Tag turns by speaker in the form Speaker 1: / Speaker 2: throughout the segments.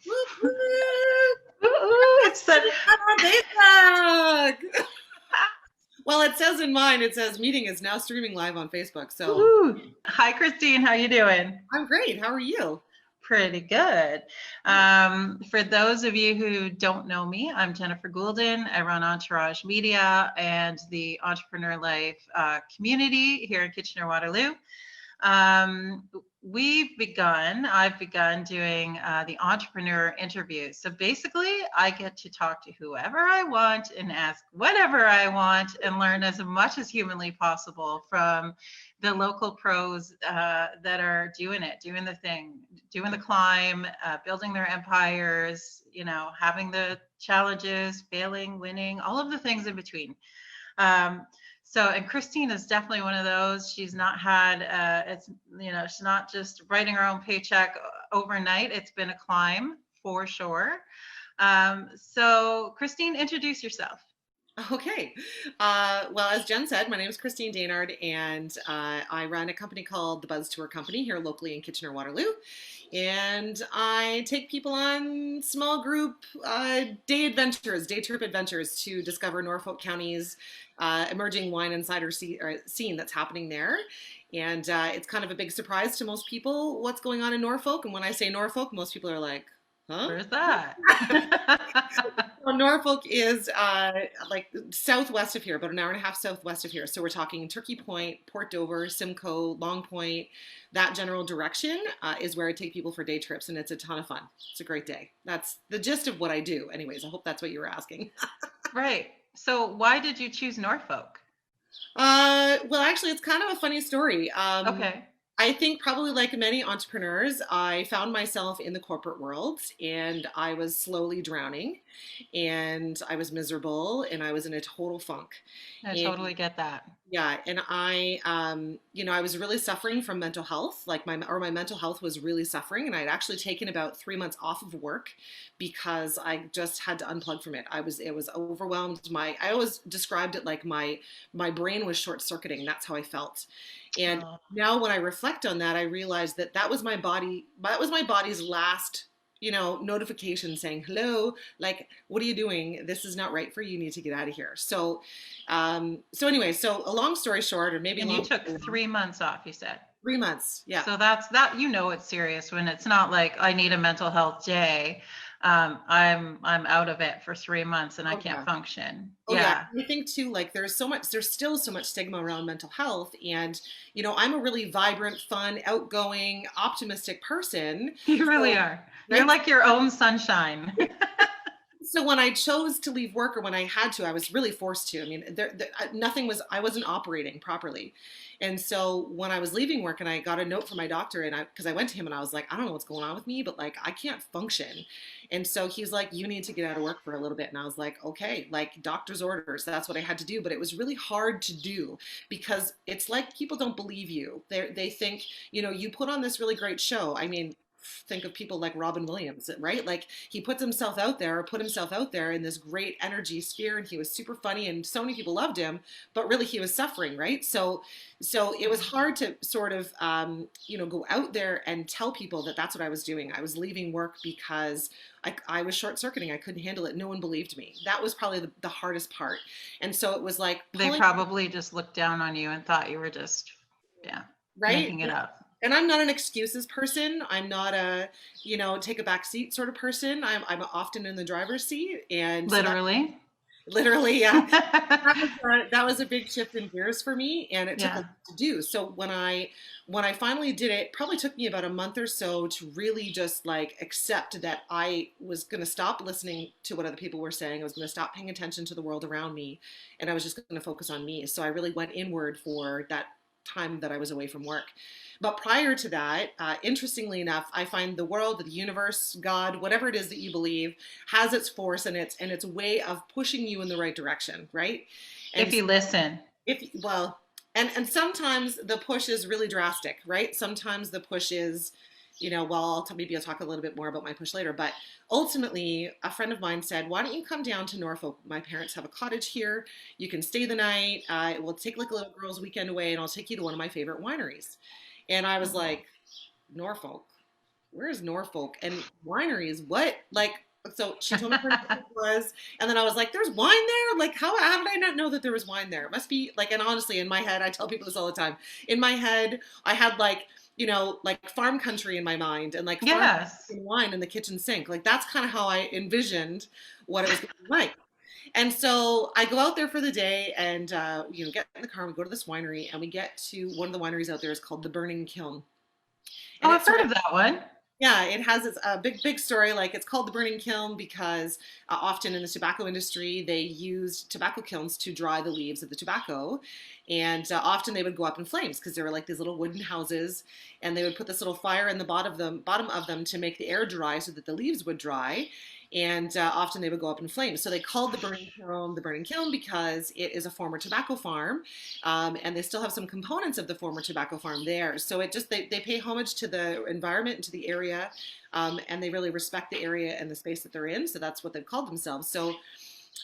Speaker 1: Whoop, whoop.
Speaker 2: Ooh, it's the
Speaker 1: On Facebook. Well, it says in mine, it says meeting is now streaming live on Facebook. So
Speaker 2: ooh. Hi, Christine. How you doing?
Speaker 1: I'm great. How are you?
Speaker 2: Pretty good.
Speaker 1: Good.
Speaker 2: For those of you who don't know me, I'm Jennifer Goulden. I run Entourage Media and the Entrepreneur Life community here in Kitchener-Waterloo. Um, I've begun doing the entrepreneur interviews. So basically, I get to talk to whoever I want and ask whatever I want and learn as much as humanly possible from the local pros that are doing it, doing the thing, doing the climb, building their empires, having the challenges, failing, winning, all of the things in between. And Christine is definitely one of those. She's not had, she's not just writing her own paycheck overnight. It's been a climb for sure. So Christine, introduce yourself.
Speaker 1: Okay. Well, as Jen said, my name is Christine Dainard, and I run a company called the Buzz Tour Company here locally in Kitchener-Waterloo. And I take people on small group day trip adventures to discover Norfolk County's emerging wine and cider scene that's happening there. And it's kind of a big surprise to most people what's going on in Norfolk. And when I say Norfolk, most people are like, huh?
Speaker 2: Where's that?
Speaker 1: Well, Norfolk is like southwest of here, about an hour and a half southwest of here. So we're talking Turkey Point, Port Dover, Simcoe, Long Point. That general direction is where I take people for day trips, and it's a ton of fun. It's a great day. That's the gist of what I do. Anyways, I hope that's what you were asking.
Speaker 2: Right. So why did you choose Norfolk?
Speaker 1: Well, actually, it's kind of a funny story.
Speaker 2: Okay.
Speaker 1: I think probably like many entrepreneurs, I found myself in the corporate world and I was slowly drowning and I was miserable and I was in a total funk.
Speaker 2: I
Speaker 1: And
Speaker 2: totally get that.
Speaker 1: yeah, and I was really suffering from mental health, like my mental health was really suffering, and I'd actually taken about 3 months off of work because I just had to unplug from it. It was overwhelmed. I always described it like my brain was short circuiting. That's how I felt. And
Speaker 2: Oh,
Speaker 1: now when I reflect on that, I realize that that was my body. That was my body's last notification saying, hello, like, what are you doing? This is not right for you. You need to get out of here. So anyway, so a long story short, or maybe a
Speaker 2: and you
Speaker 1: long
Speaker 2: took
Speaker 1: story long,
Speaker 2: 3 months off, you said.
Speaker 1: 3 months. Yeah.
Speaker 2: So that's that, it's serious when it's not like I need a mental health day. I'm out of it for 3 months and I
Speaker 1: Oh
Speaker 2: can't
Speaker 1: yeah.
Speaker 2: function.
Speaker 1: Oh yeah.
Speaker 2: Yeah.
Speaker 1: I think too, like there's still so much stigma around mental health. And, I'm a really vibrant, fun, outgoing, optimistic person.
Speaker 2: You really
Speaker 1: So,
Speaker 2: are. You're
Speaker 1: right.
Speaker 2: like your own sunshine.
Speaker 1: So when I chose to leave work or when I had to, I was really forced to. I mean, I wasn't operating properly. And so when I was leaving work and I got a note from my doctor because I went to him and I was like, I don't know what's going on with me, but like, I can't function. And so he's like, you need to get out of work for a little bit. And I was like, okay, like doctor's orders. That's what I had to do. But it was really hard to do because it's like people don't believe you. They think, you put on this really great show. I mean, think of people like Robin Williams, right? Like he put himself out there in this great energy sphere and he was super funny and so many people loved him, but really he was suffering, right? So it was hard to sort of, go out there and tell people that that's what I was doing. I was leaving work because I was short circuiting. I couldn't handle it. No one believed me. That was probably the hardest part. And so it was like
Speaker 2: They
Speaker 1: pulling,
Speaker 2: probably just looked down on you and thought you were just, yeah,
Speaker 1: right?
Speaker 2: making it up.
Speaker 1: And I'm not an excuses person. I'm not a, take a back seat sort of person. I'm often in the driver's seat. And so that
Speaker 2: Literally.
Speaker 1: literally, yeah, that was a big shift in gears for me. And it took a
Speaker 2: Yeah.
Speaker 1: lot to do. So when I finally did it, probably took me about a month or so to really just like accept that I was going to stop listening to what other people were saying. I was going to stop paying attention to the world around me. And I was just going to focus on me. So I really went inward for that time that I was away from work. But prior to that, interestingly enough, I find the world, the universe, God, whatever it is that you believe, has its force and its way of pushing you in the right direction, right?
Speaker 2: If
Speaker 1: And
Speaker 2: you listen.
Speaker 1: if well, and sometimes the push is really drastic, right? Sometimes the push is, well, maybe I'll talk a little bit more about my push later. But ultimately, a friend of mine said, "Why don't you come down to Norfolk? My parents have a cottage here. You can stay the night. We'll take like a little girls' weekend away, and I'll take you to one of my favorite wineries." And I was like, Norfolk? where's Norfolk? And wineries, what? Like, so she told me where Norfolk was, and then I was like, there's wine there? Like, how did I not know that there was wine there? It must be like, and honestly, in my head, I tell people this all the time. In my head, I had like, like farm country in my mind and like farm
Speaker 2: Yes.
Speaker 1: wine in the kitchen sink. Like, that's kind of how I envisioned what it was going to be like. And so I go out there for the day and, get in the car, we go to this winery and we get to one of the wineries out there is called the Burning Kiln.
Speaker 2: Oh,
Speaker 1: And
Speaker 2: I've
Speaker 1: it's sort
Speaker 2: heard
Speaker 1: of
Speaker 2: of that one.
Speaker 1: yeah, it has its big story. Like it's called the burning kiln because often in the tobacco industry they used tobacco kilns to dry the leaves of the tobacco, and often they would go up in flames because they were like these little wooden houses, and they would put this little fire in the bottom of them to make the air dry so that the leaves would dry, and often they would go up in flames. So they called the burning kiln because it is a former tobacco farm, and they still have some components of the former tobacco farm there. So it just they pay homage to the environment and to the area, and they really respect the area and the space that they're in. So that's what they've called themselves. So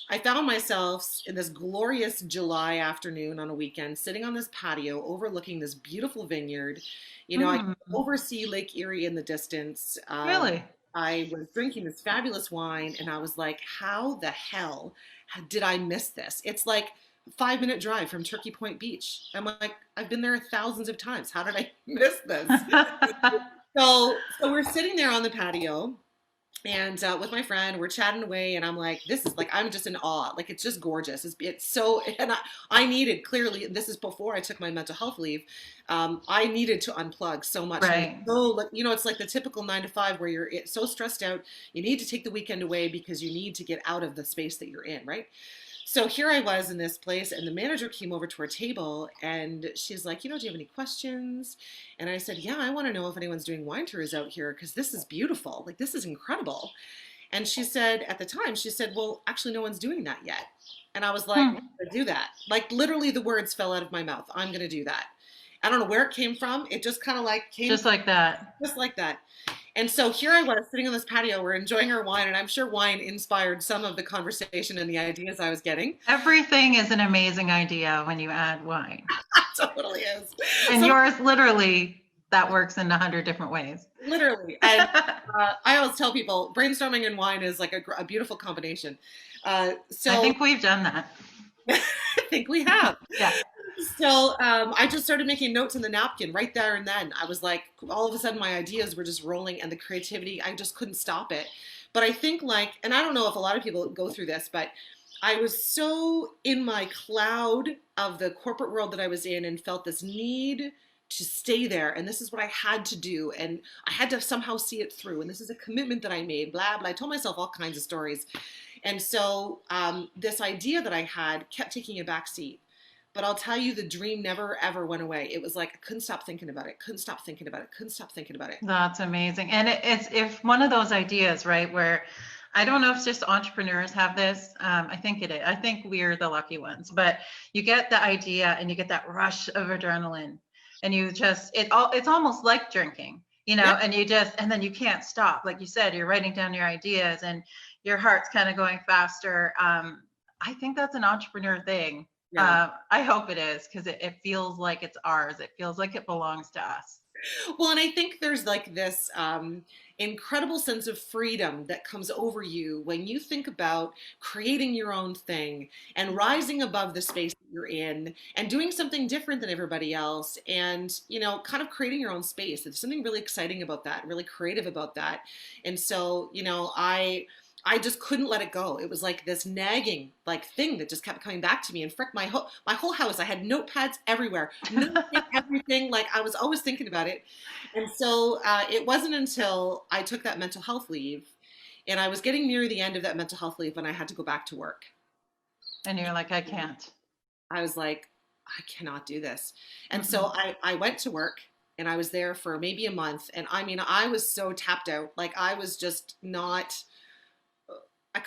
Speaker 1: I found myself in this glorious July afternoon on a weekend, sitting on this patio overlooking this beautiful vineyard. I could
Speaker 2: Hmm.
Speaker 1: oversee Lake Erie in the distance.
Speaker 2: Really?
Speaker 1: I was drinking this fabulous wine, and I was like, how the hell did I miss this? It's like a 5-minute drive from Turkey Point Beach. I'm like, I've been there thousands of times. How did I miss this? So we're sitting there on the patio, and with my friend, we're chatting away, and I'm like, this is like, I'm just in awe. Like, it's just gorgeous. It's so, and I needed, clearly, this is before I took my mental health leave. I needed to unplug so much.
Speaker 2: Right.
Speaker 1: So, like, it's like the typical 9 to 5 where you're so stressed out. You need to take the weekend away because you need to get out of the space that you're in, right? So here I was in this place, and the manager came over to our table, and she's like, do you have any questions? And I said, yeah, I want to know if anyone's doing wine tours out here because this is beautiful. Like, this is incredible. And she said, at the time, she said, well, actually, no one's doing that yet. And I was like, I'm
Speaker 2: Hmm.
Speaker 1: going to do that. Like, literally, the words fell out of my mouth. I'm going to do that. I don't know where it came from. It just kind of like came
Speaker 2: Just like that.
Speaker 1: just like that. And so here I was sitting on this patio, we're enjoying our wine, and I'm sure wine inspired some of the conversation and the ideas I was getting.
Speaker 2: Everything is an amazing idea when you add wine.
Speaker 1: Totally is.
Speaker 2: And
Speaker 1: So
Speaker 2: yours literally, that works in 100 different ways.
Speaker 1: literally, and I always tell people brainstorming and wine is like a beautiful combination. So
Speaker 2: I think we've done that.
Speaker 1: I think we have.
Speaker 2: Yeah.
Speaker 1: So I just started making notes in the napkin right there and then. I was like, all of a sudden my ideas were just rolling, and the creativity, I just couldn't stop it. But I think and I don't know if a lot of people go through this, but I was so in my cloud of the corporate world that I was in and felt this need to stay there. And this is what I had to do. And I had to somehow see it through. And this is a commitment that I made, blah, blah. I told myself all kinds of stories. And so this idea that I had kept taking a back seat. But I'll tell you, the dream never, ever went away. It was like, I couldn't stop thinking about it, couldn't stop thinking about it, couldn't stop thinking about it.
Speaker 2: That's amazing. And it's if one of those ideas, right, where I don't know if just entrepreneurs have this. I think it is. I think we're the lucky ones. But you get the idea and you get that rush of adrenaline, and you just it's almost like drinking,
Speaker 1: Yeah.
Speaker 2: and then you can't stop. Like you said, you're writing down your ideas and your heart's kind of going faster. I think that's an entrepreneur thing.
Speaker 1: Yeah.
Speaker 2: I hope it is, because it feels like it's ours. It feels like it belongs to us.
Speaker 1: Well, and I think there's like this incredible sense of freedom that comes over you when you think about creating your own thing and rising above the space that you're in and doing something different than everybody else, and kind of creating your own space. There's something really exciting about that, really creative about that. And so, I just couldn't let it go. It was like this nagging like thing that just kept coming back to me. And frick, my whole house, I had notepads everywhere, everything. Like I was always thinking about it. And so it wasn't until I took that mental health leave, and I was getting near the end of that mental health leave when I had to go back to work.
Speaker 2: And you're like, I can't.
Speaker 1: I was like, I cannot do this. And
Speaker 2: Mm-hmm.
Speaker 1: so I went to work, and I was there for maybe a month. And I mean, I was so tapped out. Like I was just not. I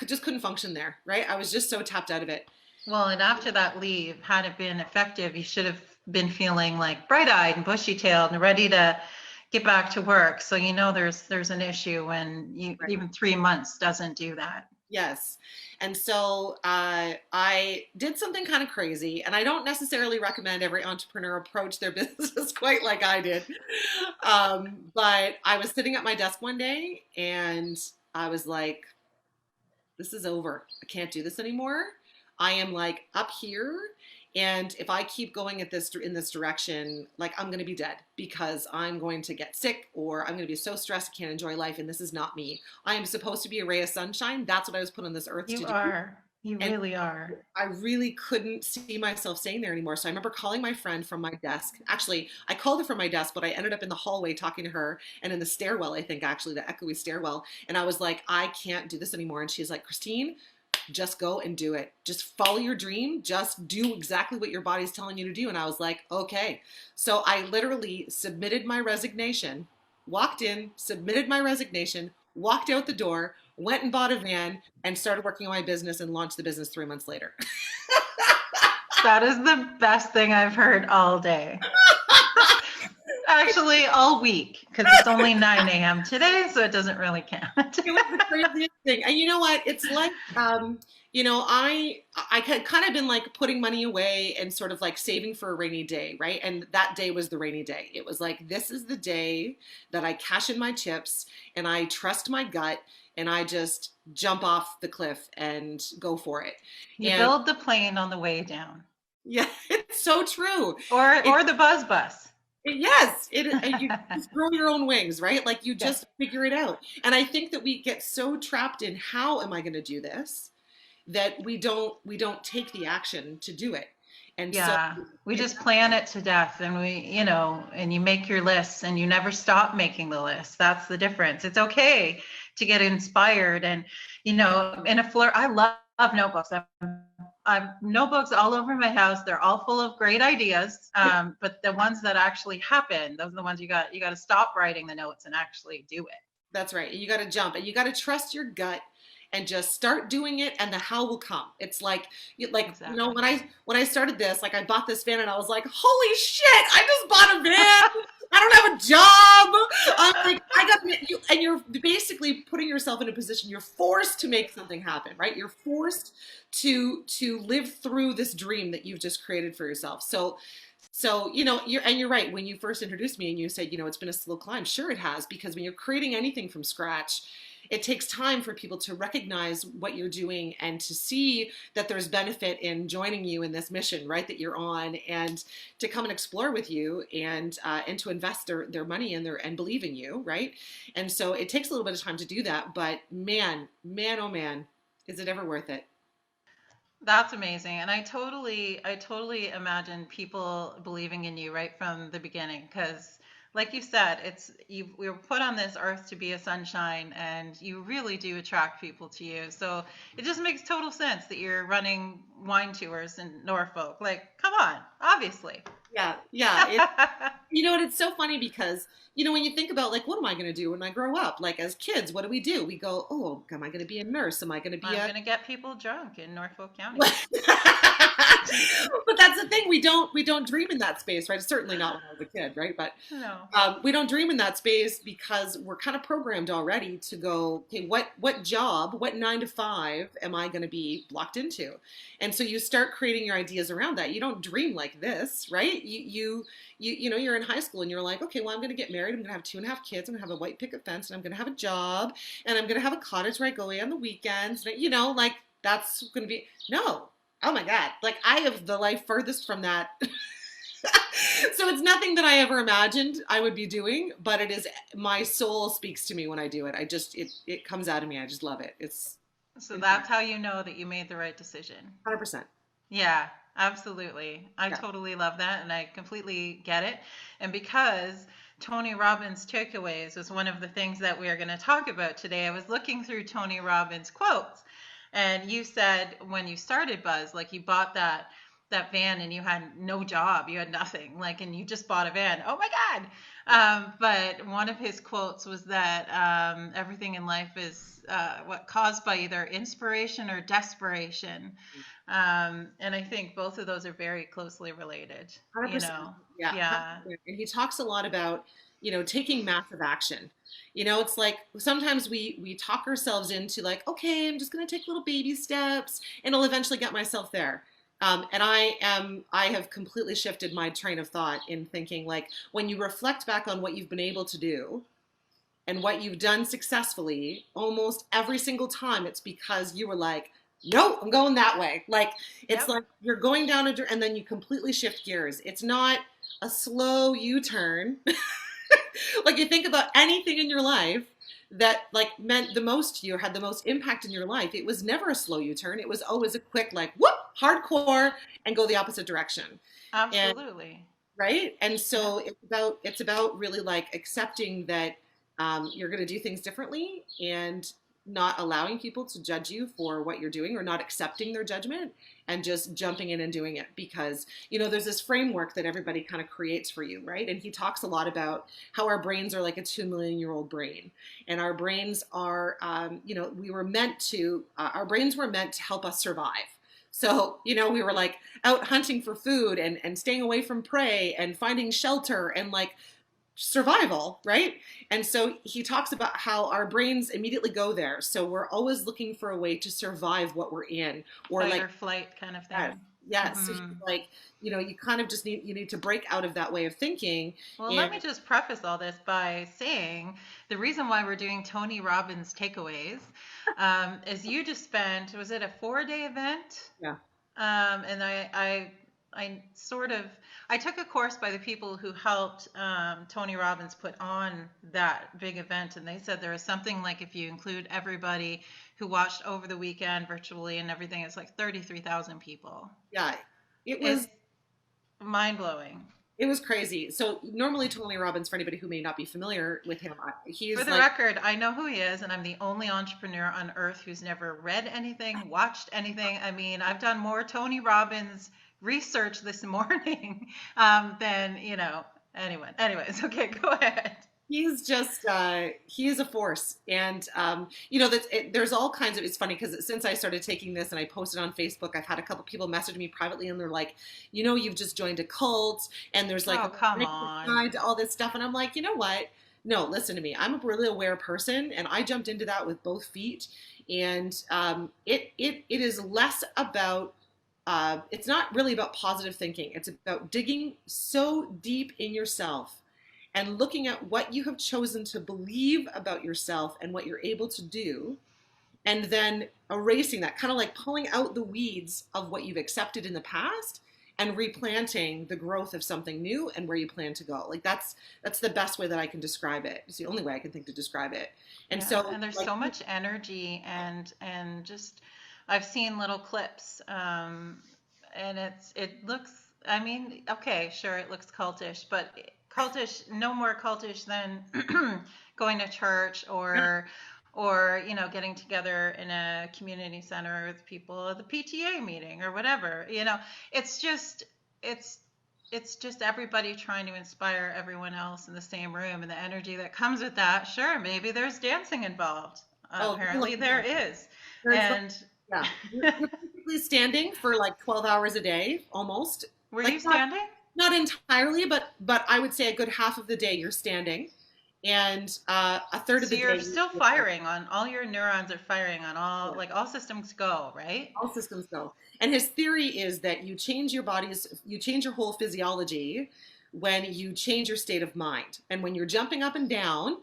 Speaker 1: just couldn't function there, right? I was just so tapped out of it.
Speaker 2: Well, and after that leave, had it been effective, you should have been feeling like bright-eyed and bushy-tailed and ready to get back to work. So there's an issue when
Speaker 1: Right.
Speaker 2: even 3 months doesn't do that.
Speaker 1: Yes. And so I did something kind of crazy, and I don't necessarily recommend every entrepreneur approach their business quite like I did. But I was sitting at my desk one day and I was like, this is over. I can't do this anymore. I am like up here. And if I keep going at this in this direction, like I'm going to be dead because I'm going to get sick or I'm going to be so stressed I can't enjoy life. And this is not me. I am supposed to be a ray of sunshine. That's what I was put on this earth
Speaker 2: You
Speaker 1: to do.
Speaker 2: are. You
Speaker 1: And
Speaker 2: really are.
Speaker 1: I really couldn't see myself staying there anymore. So I remember calling my friend from my desk. Actually, I called her from my desk, but I ended up in the hallway talking to her and in the stairwell, I think actually, the echoey stairwell. And I was like, I can't do this anymore. And she's like, Christine, just go and do it. Just follow your dream. Just do exactly what your body's telling you to do. And I was like, okay. So I literally submitted my resignation, walked in, submitted my resignation, walked out the door, went and bought a van, and started working on my business and launched the business 3 months later.
Speaker 2: That is the best thing I've heard all day. Actually, all week, because it's only 9 a.m. today, so it doesn't really count.
Speaker 1: It was the craziest thing. And you know what? It's like, I had kind of been like putting money away and sort of like saving for a rainy day, right? And that day was the rainy day. It was like, this is the day that I cash in my chips and I trust my gut and I just jump off the cliff and go for it.
Speaker 2: You
Speaker 1: And
Speaker 2: build the plane on the way down,
Speaker 1: yeah, it's so true.
Speaker 2: or the buzz bus.
Speaker 1: Yes, you just grow your own wings, right? Like you
Speaker 2: Yes.
Speaker 1: just figure it out. And I think that we get so trapped in how am I going to do this that we don't take the action to do it. And so
Speaker 2: Yeah, we
Speaker 1: it,
Speaker 2: just plan it to death, and and you make your lists and you never stop making the list. That's the difference. It's okay to get inspired and, in a flur, I love notebooks. I've notebooks all over my house. They're all full of great ideas. But the ones that actually happen, those are the ones you got to stop writing the notes and actually do it.
Speaker 1: that's right. You got to jump and you got to trust your gut and just start doing it and the how will come. It's like
Speaker 2: Exactly.
Speaker 1: when I started this, like I bought this van and I was like, holy shit, I just bought a van. I don't have a job. I'm like, I got you, and you're basically putting yourself in a position. You're forced to make something happen, right? You're forced to live through this dream that you've just created for yourself. So you're right. When you first introduced me and you said, it's been a slow climb. Sure, it has, because when you're creating anything from scratch, it takes time for people to recognize what you're doing and to see that there's benefit in joining you in this mission, right, that you're on, and to come and explore with you and to invest their money in and believe in you, right? And so it takes a little bit of time to do that, but man, oh man, is it ever worth it?
Speaker 2: That's amazing. And I totally imagine people believing in you right from the beginning. Because like you said, we were put on this earth to be a sunshine, and you really do attract people to you. So it just makes total sense that you're running wine tours in Norfolk. Like, come on, obviously.
Speaker 1: Yeah, yeah. And it's so funny because, when you think about like, what am I going to do when I grow up? Like as kids, what do? We go, oh, am I going to be a nurse? Am I going to be
Speaker 2: I'm
Speaker 1: a
Speaker 2: gonna get people drunk in Norfolk County.
Speaker 1: but that's the thing. We don't dream in that space, right? Certainly not when I was a kid, right? But
Speaker 2: No.
Speaker 1: we don't dream in that space because we're kind of programmed already to go, okay, what job, what 9 to 5 am I going to be blocked into? And so you start creating your ideas around that. You don't dream like this, right? You're in high school and you're like, okay, well, I'm going to get married. I'm going to have 2.5 kids. I'm going to have a white picket fence, and I'm going to have a job, and I'm going to have a cottage where I go away on the weekends. Like that's going to be no. Oh my God. Like I have the life furthest from that. So it's nothing that I ever imagined I would be doing, but it is my soul speaks to me when I do it. It comes out of me. I just love it. It's
Speaker 2: So that's how you know that you made the right decision.
Speaker 1: 100%.
Speaker 2: Yeah, absolutely. I
Speaker 1: Yeah.
Speaker 2: totally love that, and I completely get it. And because Tony Robbins takeaways was one of the things that we are going to talk about today, I was looking through Tony Robbins quotes, and you said when you started Buzz, like you bought that van and you had no job, you had nothing, like, and you just bought a van. Oh my God. But one of his quotes was that everything in life is what caused by either inspiration or desperation. And I think both of those are very closely related,
Speaker 1: 100%. Yeah.
Speaker 2: Yeah.
Speaker 1: 100%. And he talks a lot about, taking massive action. It's like sometimes we talk ourselves into like, okay, I'm just going to take little baby steps and I'll eventually get myself there. And I have completely shifted my train of thought in thinking like when you reflect back on what you've been able to do and what you've done successfully, almost every single time it's because you were like, no, I'm going that way. Like it's
Speaker 2: Yep.
Speaker 1: like you're going down and then you completely shift gears. It's not a slow U-turn. Like you think about anything in your life that like meant the most to you or had the most impact in your life, it was never a slow U-turn. It was always a quick like whoop, hardcore and go the opposite direction. And
Speaker 2: Absolutely.
Speaker 1: right? And
Speaker 2: Yep.
Speaker 1: so it's about really like accepting that you're going to do things differently and not allowing people to judge you for what you're doing or not accepting their judgment and just jumping in and doing it because there's this framework that everybody kind of creates for you, right? And he talks a lot about how our brains are like a 2 million-year-old brain, and our brains are we were meant to our brains were meant to help us survive. So, we were like out hunting for food and staying away from prey and finding shelter and like survival, right? And so he talks about how our brains immediately go there. So we're always looking for a way to survive what we're in or
Speaker 2: Fight
Speaker 1: like,
Speaker 2: or flight kind of
Speaker 1: yes,
Speaker 2: thing.
Speaker 1: yes. So he's
Speaker 2: Hmm.
Speaker 1: like, you kind of just need to break out of that way of thinking.
Speaker 2: Well, let
Speaker 1: And
Speaker 2: me just preface all this by saying the reason why we're doing Tony Robbins takeaways is you just spent, was it a 4-day event?
Speaker 1: yeah,
Speaker 2: And I sort of, I took a course by the people who helped Tony Robbins put on that big event, and they said there was something like if you include everybody who watched over the weekend virtually and everything, it's like 33,000 people.
Speaker 1: yeah, it
Speaker 2: It's
Speaker 1: was
Speaker 2: mind blowing.
Speaker 1: it was crazy. So normally Tony Robbins, for anybody who may not be familiar with him,
Speaker 2: For
Speaker 1: he's
Speaker 2: the
Speaker 1: like,
Speaker 2: record, I know who he is, and I'm the only entrepreneur on earth who's never read anything, watched anything. I mean, I've done more Tony Robbins research this morning than, anyone. Anyways, okay, go ahead.
Speaker 1: he's just he is a force, and there's all kinds of. It's funny because since I started taking this and I posted on Facebook, I've had a couple people message me privately, and they're like, you've just joined a cult, and there's like
Speaker 2: Oh,
Speaker 1: a
Speaker 2: come
Speaker 1: negative
Speaker 2: on.
Speaker 1: side to all this stuff, and I'm like, you know what? No, listen to me. I'm a really aware person, and I jumped into that with both feet, and it is less about. It's not really about positive thinking. It's about digging so deep in yourself and looking at what you have chosen to believe about yourself and what you're able to do, and then erasing that, kind of like pulling out the weeds of what you've accepted in the past and replanting the growth of something new and where you plan to go. Like that's the best way that I can describe it. It's the only way I can think to describe it. And
Speaker 2: Yeah,
Speaker 1: so
Speaker 2: and there's
Speaker 1: like
Speaker 2: so much energy and just I've seen little clips, and it looks. I mean, okay, sure, it looks cultish, but cultish, no more cultish than going to church or getting together in a community center with people at the PTA meeting or whatever. It's just it's it's just everybody trying to inspire everyone else in the same room and the energy that comes with that. Sure, maybe there's dancing involved.
Speaker 1: oh,
Speaker 2: Apparently there is.
Speaker 1: there's like,
Speaker 2: And
Speaker 1: yeah, you're basically standing for like 12 hours a day almost,
Speaker 2: were
Speaker 1: like
Speaker 2: you standing?
Speaker 1: not entirely, but I would say a good half of the day you're standing, and a third of
Speaker 2: So
Speaker 1: the
Speaker 2: you're
Speaker 1: day
Speaker 2: still
Speaker 1: you're
Speaker 2: firing on all your neurons are firing on all,
Speaker 1: yeah,
Speaker 2: like all systems go, right?
Speaker 1: all systems go. And his theory is that you change your whole physiology when you change your state of mind. And when you're jumping up and down,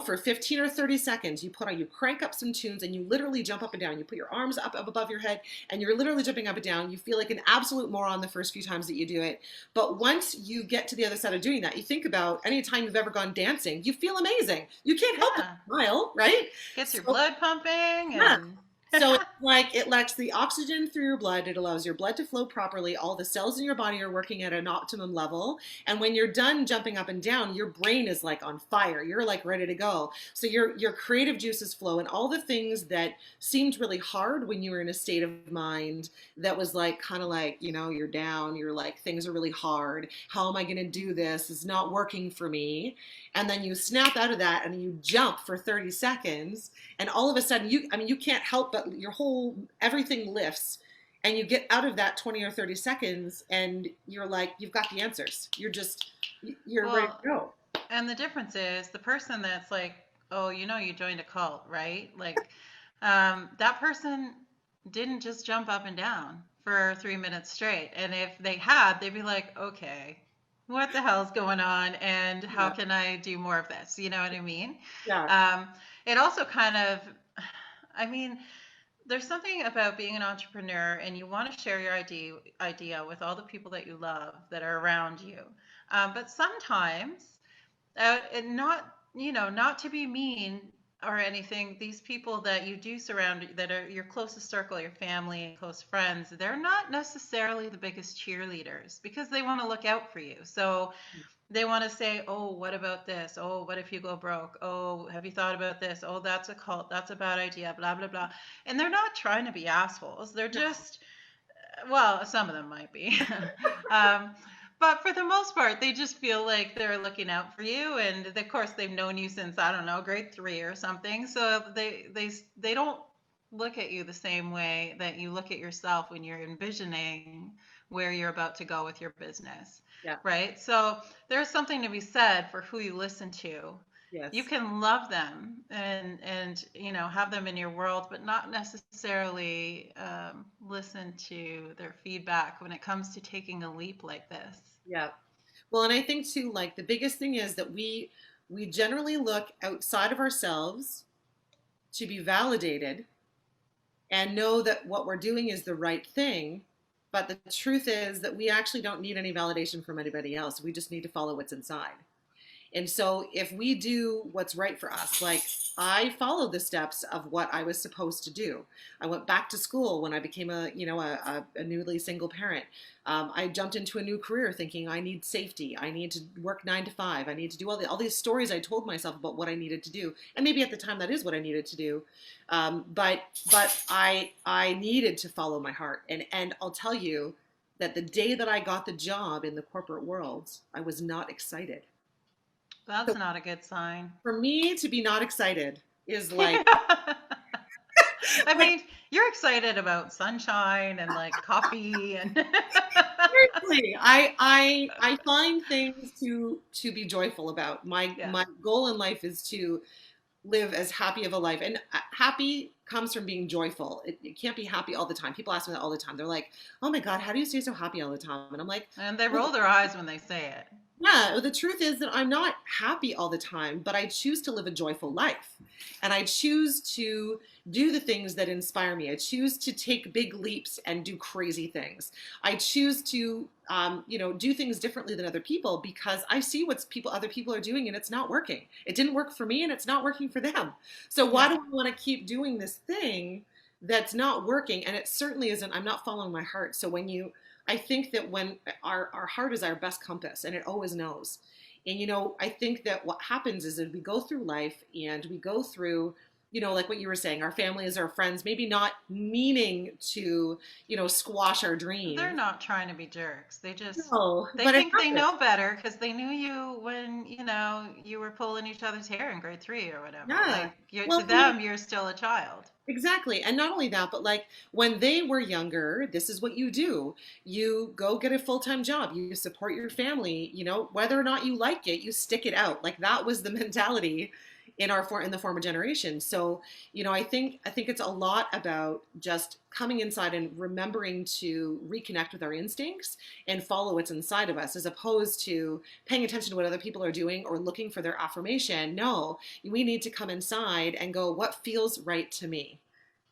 Speaker 1: for 15 or 30 seconds, you crank up some tunes and you literally jump up and down. You put your arms up above your head and you're literally jumping up and down. You feel like an absolute moron the first few times that you do it. But once you get to the other side of doing that, you think about any time you've ever gone dancing, you feel amazing. You can't help but
Speaker 2: Yeah.
Speaker 1: smile, right?
Speaker 2: Gets your
Speaker 1: So
Speaker 2: blood pumping
Speaker 1: yeah,
Speaker 2: and
Speaker 1: so it's like it lets the oxygen through your blood. It allows your blood to flow properly. All the cells in your body are working at an optimum level. And when you're done jumping up and down, your brain is like on fire. You're like ready to go. So your creative juices flow, and all the things that seemed really hard when you were in a state of mind that was like kind of like, you're down, you're like things are really hard. How am I going to do this? It's not working for me. And then you snap out of that and you jump for 30 seconds, and all of a sudden you can't help but everything lifts, and you get out of that 20 or 30 seconds and you're like, you've got the answers. You're ready to
Speaker 2: well,
Speaker 1: go.
Speaker 2: and the difference is the person that's like, oh, you joined a cult, right? Like, that person didn't just jump up and down. for 3 minutes straight. And if they had, they'd be like, okay, what the hell's going on? And how
Speaker 1: Yeah.
Speaker 2: can I do more of this? You know what I mean?
Speaker 1: Yeah.
Speaker 2: Um, it also kind of, I mean, there's something about being an entrepreneur and you want to share your idea with all the people that you love that are around you. But sometimes, and not, not to be mean or anything, these people that you do surround, that are your closest circle, your family and close friends, they're not necessarily the biggest cheerleaders because they want to look out for you. So they want to say, oh, what about this? Oh, what if you go broke? Oh, have you thought about this? Oh, that's a cult. That's a bad idea. Blah, blah, blah. And they're not trying to be assholes. They're just, well, some of them might be. um, but for the most part, they just feel like they're looking out for you. And of course, they've known you since, I don't know, grade 3 or something. So they don't look at you the same way that you look at yourself when you're envisioning where you're about to go with your business,
Speaker 1: Yeah.
Speaker 2: right? So there's something to be said for who you listen to. You
Speaker 1: Yes.
Speaker 2: can love them and have them in your world, but not necessarily listen to their feedback when it comes to taking a leap like this.
Speaker 1: Yeah. Well, and I think too, like the biggest thing is that we generally look outside of ourselves to be validated and know that what we're doing is the right thing. But the truth is that we actually don't need any validation from anybody else. We just need to follow what's inside. And so if we do what's right for us, like I followed the steps of what I was supposed to do. I went back to school when I became a newly single parent. I jumped into a new career thinking I need safety. I need to work 9 to 5. I need to do all these stories I told myself about what I needed to do. And maybe at the time that is what I needed to do. But I needed to follow my heart. And I'll tell you that the day that I got the job in the corporate world, I was not excited.
Speaker 2: That's not a good sign.
Speaker 1: For me to be not excited is like,
Speaker 2: I
Speaker 1: like
Speaker 2: mean, you're excited about sunshine and like coffee and
Speaker 1: seriously, I find things to be joyful about. My
Speaker 2: yeah.
Speaker 1: my goal in life is to live as happy of a life, and happy comes from being joyful. It can't be happy all the time. People ask me that all the time. They're like, "Oh my God, how do you stay so happy all the time?" And I'm like,
Speaker 2: And they
Speaker 1: well,
Speaker 2: roll their eyes when they say it.
Speaker 1: yeah, the truth is that I'm not happy all the time, but I choose to live a joyful life. And I choose to do the things that inspire me. I choose to take big leaps and do crazy things. I choose to, do things differently than other people because I see other people are doing and it's not working. It didn't work for me and it's not working for them. So why
Speaker 2: Yeah.
Speaker 1: do I want to keep doing this thing that's not working? And it certainly isn't, I'm not following my heart. So I think that when our heart is our best compass and it always knows. And, I think that what happens is that we go through life and we go through, like what you were saying, our families, our friends, maybe not meaning to, squash our
Speaker 2: They're
Speaker 1: dreams.
Speaker 2: not trying to be jerks.
Speaker 1: No,
Speaker 2: They
Speaker 1: but it
Speaker 2: think they
Speaker 1: happens.
Speaker 2: know better because they knew you when, you were pulling each other's hair in grade 3 or whatever.
Speaker 1: Yeah.
Speaker 2: Like
Speaker 1: Well,
Speaker 2: to them, you're still a child.
Speaker 1: exactly. And not only that, but like when they were younger, this is what you do. You go get a full-time job. You support your family, whether or not you like it, you stick it out. Like that was the mentality in the former generation. So, I think it's a lot about just coming inside and remembering to reconnect with our instincts and follow what's inside of us as opposed to paying attention to what other people are doing or looking for their affirmation. No, we need to come inside and go, what feels right to me?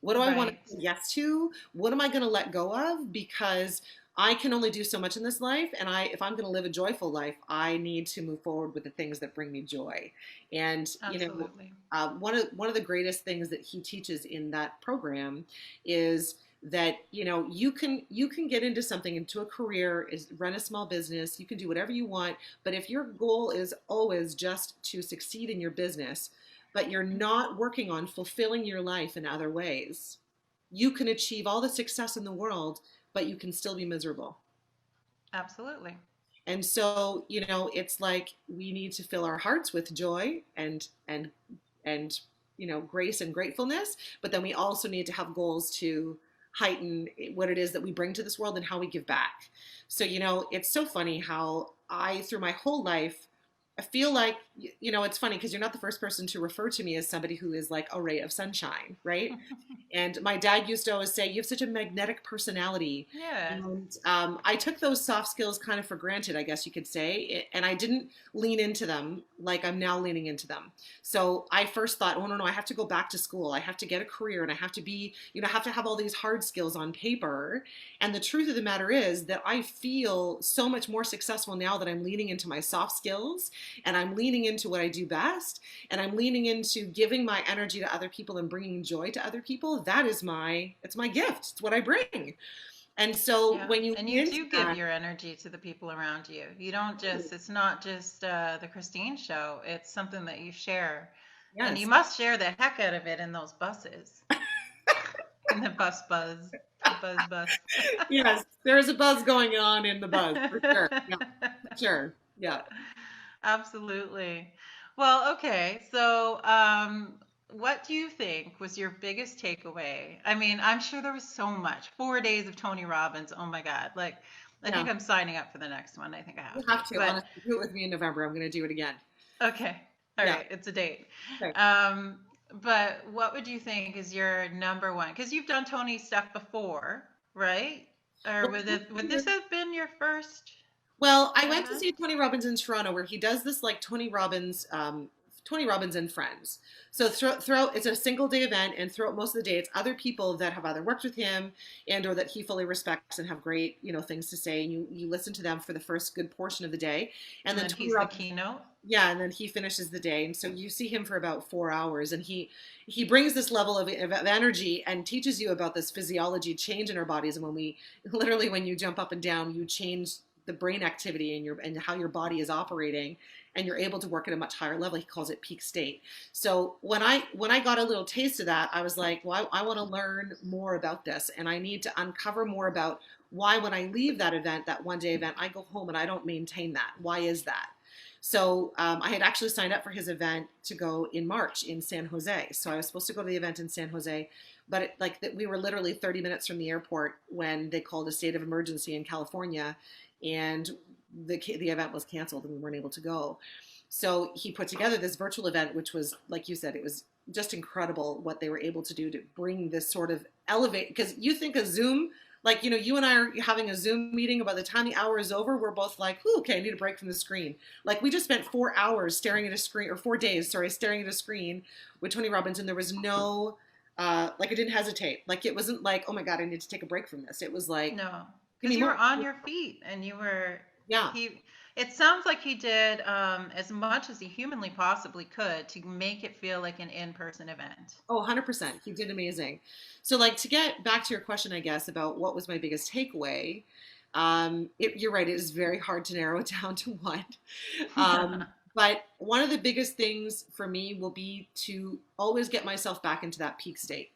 Speaker 1: What do I want to
Speaker 2: Right.
Speaker 1: say yes to? What am I going to let go of? Because I can only do so much in this life, and if I'm going to live a joyful life, I need to move forward with the things that bring me joy. And
Speaker 2: Absolutely.
Speaker 1: one of the greatest things that he teaches in that program is that you can get into a career, is run a small business, you can do whatever you want, but if your goal is always just to succeed in your business, but you're not working on fulfilling your life in other ways, you can achieve all the success in the world, but you can still be miserable.
Speaker 2: Absolutely.
Speaker 1: And so, it's like we need to fill our hearts with joy and grace and gratefulness, but then we also need to have goals to heighten what it is that we bring to this world and how we give back. So, it's so funny how through my whole life, I feel like, it's funny because you're not the first person to refer to me as somebody who is like a ray of sunshine, right? And my dad used to always say, you have such a magnetic personality.
Speaker 2: Yes.
Speaker 1: And I took those soft skills kind of for granted, I guess you could say. And I didn't lean into them like I'm now leaning into them. So I first thought, oh, no, I have to go back to school. I have to get a career and I have to be, have to have all these hard skills on paper. And the truth of the matter is that I feel so much more successful now that I'm leaning into my soft skills and I'm leaning into what I do best, and I'm leaning into giving my energy to other people and bringing joy to other people. It's my gift. It's what I bring. And so
Speaker 2: Yeah.
Speaker 1: when you
Speaker 2: And
Speaker 1: lean
Speaker 2: you
Speaker 1: into
Speaker 2: do give
Speaker 1: that,
Speaker 2: your energy to the people around you. You don't just, it's not just the Christine show, it's something that you share. And you
Speaker 1: yes,
Speaker 2: must share the heck out of it in those buses, in the buzz, the buzz.
Speaker 1: yes, there's a buzz going on in the buzz for sure. Yeah, for sure. Yeah.
Speaker 2: Absolutely. Well, okay. So, what do you think was your biggest takeaway? I mean, I'm sure there was so much. 4 days of Tony Robbins. Oh my God. Like, I think
Speaker 1: Yeah.
Speaker 2: I'm signing up for the next one. I think I
Speaker 1: You
Speaker 2: have to.
Speaker 1: have to,
Speaker 2: But
Speaker 1: honestly, do it with me in November. I'm going to do it again.
Speaker 2: okay. All
Speaker 1: Yeah.
Speaker 2: right. It's a date.
Speaker 1: Okay.
Speaker 2: But what would you think is your number one? Because you've done Tony stuff before, right? Or would this have been your first
Speaker 1: Well, I went to
Speaker 2: event?
Speaker 1: see Tony Robbins in Toronto, where he does this like Tony Robbins and Friends. So throughout, it's a single day event, and throughout most of the day, it's other people that have either worked with him and or that he fully respects and have great, things to say. And you listen to them for the first good portion of the day, and
Speaker 2: And
Speaker 1: then
Speaker 2: then
Speaker 1: Tony
Speaker 2: he's the
Speaker 1: Robbins,
Speaker 2: keynote.
Speaker 1: yeah, and then he finishes the day, and so you see him for about 4 hours, and he brings this level of energy and teaches you about this physiology change in our bodies, and when we literally when you jump up and down, you change the brain activity and how your body is operating, and you're able to work at a much higher level. He calls it peak state. So when I got a little taste of that, I was like, well, I want to learn more about this, and I need to uncover more about why when I leave that event, that 1 day event, I go home and I don't maintain that. Why is that? So I had actually signed up for his event to go in March in San Jose. So I was supposed to go to the event in San Jose, but we were literally 30 minutes from the airport when they called a state of emergency in California, and the event was canceled and we weren't able to go. So he put together this virtual event, which was, like you said, it was just incredible what they were able to do to bring this sort of elevate. Because you think a Zoom, like, you and I are having a Zoom meeting. By the time the hour is over, we're both like, ooh, okay, I need a break from the screen. Like, we just spent 4 hours staring at a screen, or 4 days, sorry, staring at a screen with Tony Robbins, and there was no, like, I didn't hesitate. Like, it wasn't like, oh my God, I need to take a break from this. It was like,
Speaker 2: No,
Speaker 1: give
Speaker 2: because
Speaker 1: me
Speaker 2: you
Speaker 1: more.
Speaker 2: were on your feet and you were
Speaker 1: Yeah.
Speaker 2: he. It sounds like he did as much as he humanly possibly could to make it feel like an in-person event.
Speaker 1: Oh, 100%. He did amazing. So, like, to get back to your question, I guess, about what was my biggest takeaway, you're right. It is very hard to narrow it down to one. But one of the biggest things for me will be to always get myself back into that peak state.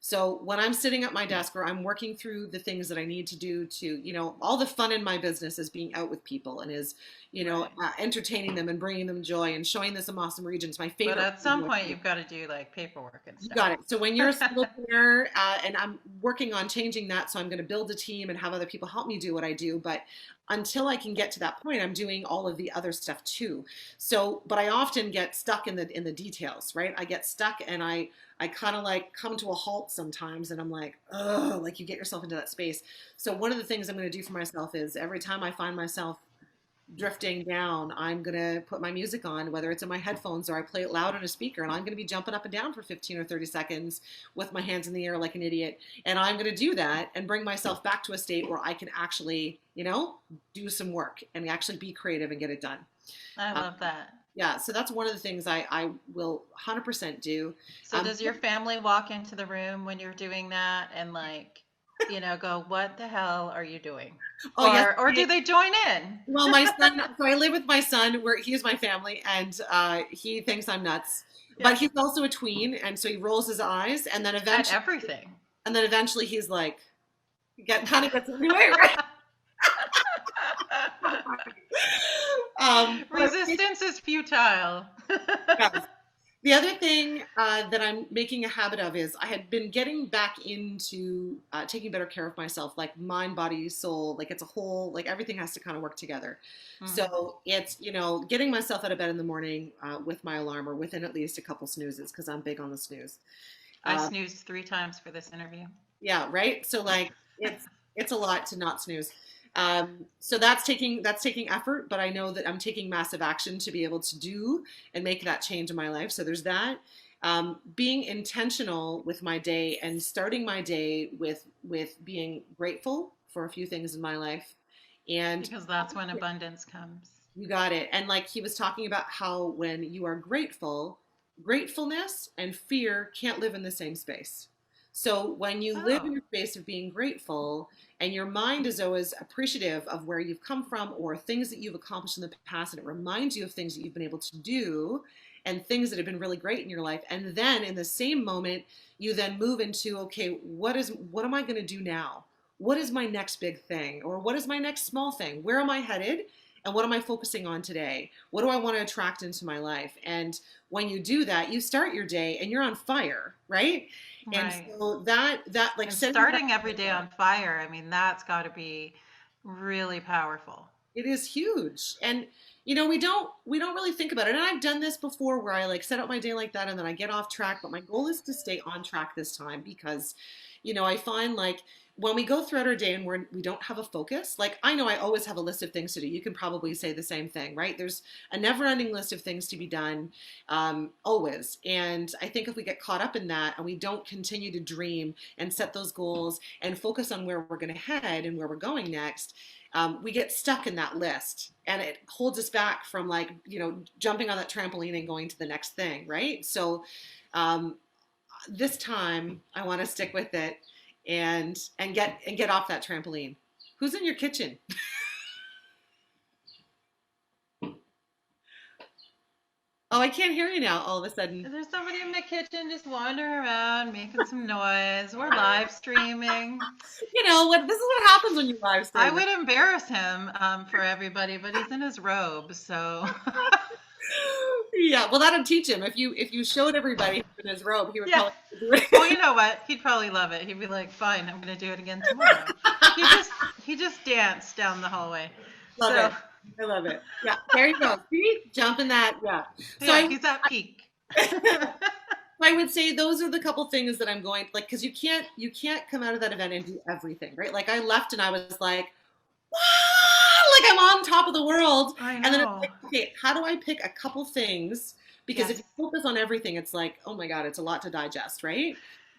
Speaker 1: So when I'm sitting at my desk or I'm working through the things that I need to do to, all the fun in my business is being out with people and is,
Speaker 2: Right.
Speaker 1: entertaining them and bringing them joy and showing them some awesome regions. My
Speaker 2: But
Speaker 1: favorite.
Speaker 2: at some point, you've got to do like paperwork and
Speaker 1: You
Speaker 2: stuff.
Speaker 1: got it. So when you're a single player, and I'm working on changing that, so I'm going to build a team and have other people help me do what I do. But until I can get to that point, I'm doing all of the other stuff too. So, but I often get stuck in the details, right? I get stuck, and I kind of like come to a halt sometimes, and I'm like, oh, like you get yourself into that space. So one of the things I'm going to do for myself is every time I find myself drifting down, I'm going to put my music on, whether it's in my headphones or I play it loud on a speaker, and I'm going to be jumping up and down for 15 or 30 seconds with my hands in the air like an idiot. And I'm going to do that and bring myself back to a state where I can actually, do some work and actually be creative and get it done.
Speaker 2: I love that.
Speaker 1: Yeah, so that's one of the things I will 100% do.
Speaker 2: So does your family walk into the room when you're doing that and like, go, what the hell are you doing?
Speaker 1: Oh, yes.
Speaker 2: Or do they join in?
Speaker 1: Well, my son, so I live with my son, where he is my family, and he thinks I'm nuts.
Speaker 2: Yeah.
Speaker 1: But he's also a tween, and so he rolls his eyes, and then
Speaker 2: At
Speaker 1: eventually,
Speaker 2: everything.
Speaker 1: he's like, kind of gets anyway, right?
Speaker 2: Resistance is futile.
Speaker 1: Yes. The other thing that I'm making a habit of is I had been getting back into taking better care of myself, like mind, body, soul, like it's a whole, like everything has to kind of work together.
Speaker 2: Hmm.
Speaker 1: So it's, getting myself out of bed in the morning with my alarm or within at least a couple snoozes because I'm big on the snooze.
Speaker 2: I
Speaker 1: Uh,
Speaker 2: snoozed 3 times for this interview.
Speaker 1: yeah, right. So like it's a lot to not snooze. So that's taking effort, but I know that I'm taking massive action to be able to do and make that change in my life. So there's that. Being intentional with my day and starting my day with being grateful for a few things in my life, and
Speaker 2: Because that's when abundance comes.
Speaker 1: you got it. And like he was talking about how when you are grateful, gratefulness and fear can't live in the same space. So when you live
Speaker 2: Oh,
Speaker 1: in a space of being grateful and your mind is always appreciative of where you've come from or things that you've accomplished in the past, and it reminds you of things that you've been able to do and things that have been really great in your life. And then in the same moment, you then move into, okay, what am I going to do now? What is my next big thing? Or what is my next small thing? Where am I headed? And what am I focusing on today? What do I want to attract into my life? And when you do that, you start your day and you're on fire, right? And
Speaker 2: right.
Speaker 1: so that like
Speaker 2: And
Speaker 1: setting that,
Speaker 2: starting every day on fire, I mean, that's got to be really powerful.
Speaker 1: it is huge. And we don't really think about it. And I've done this before where I like set up my day like that and then I get off track, but my goal is to stay on track this time because I find like when we go throughout our day and we don't have a focus, like I know I always have a list of things to do. You can probably say the same thing, right? There's a never-ending list of things to be done, always. And I think if we get caught up in that and we don't continue to dream and set those goals and focus on where we're going to head and where we're going next, we get stuck in that list and it holds us back from like jumping on that trampoline and going to the next thing, right? So um, this time I want to stick with it and get off that trampoline. Who's in your kitchen? Oh, I can't hear you now all of a sudden.
Speaker 2: There's somebody in the kitchen just wandering around, making some noise. We're live streaming.
Speaker 1: What this is what happens when you live
Speaker 2: I
Speaker 1: stream.
Speaker 2: would embarrass him for everybody, but he's in his robe, so
Speaker 1: Yeah, well that'll teach him. If you showed everybody in his robe, he would
Speaker 2: yeah.
Speaker 1: probably do it.
Speaker 2: Well, you know what? He'd probably love it. He'd be like, "Fine, I'm going to do it again tomorrow." He just he just danced down the hallway.
Speaker 1: Love
Speaker 2: So
Speaker 1: it. I love it. Yeah, there you go. See, jump in that. Yeah. So
Speaker 2: yeah, he's at peak.
Speaker 1: I would say those are the couple things that I'm going like because you can't come out of that event and do everything, right? Like I left and I was like, wow, like I'm on top of the world.
Speaker 2: I
Speaker 1: And then it's
Speaker 2: know.
Speaker 1: like, okay, how do I pick a couple things? Because if
Speaker 2: Yes.
Speaker 1: you focus on everything, it's like, oh my God, it's a lot to digest, right?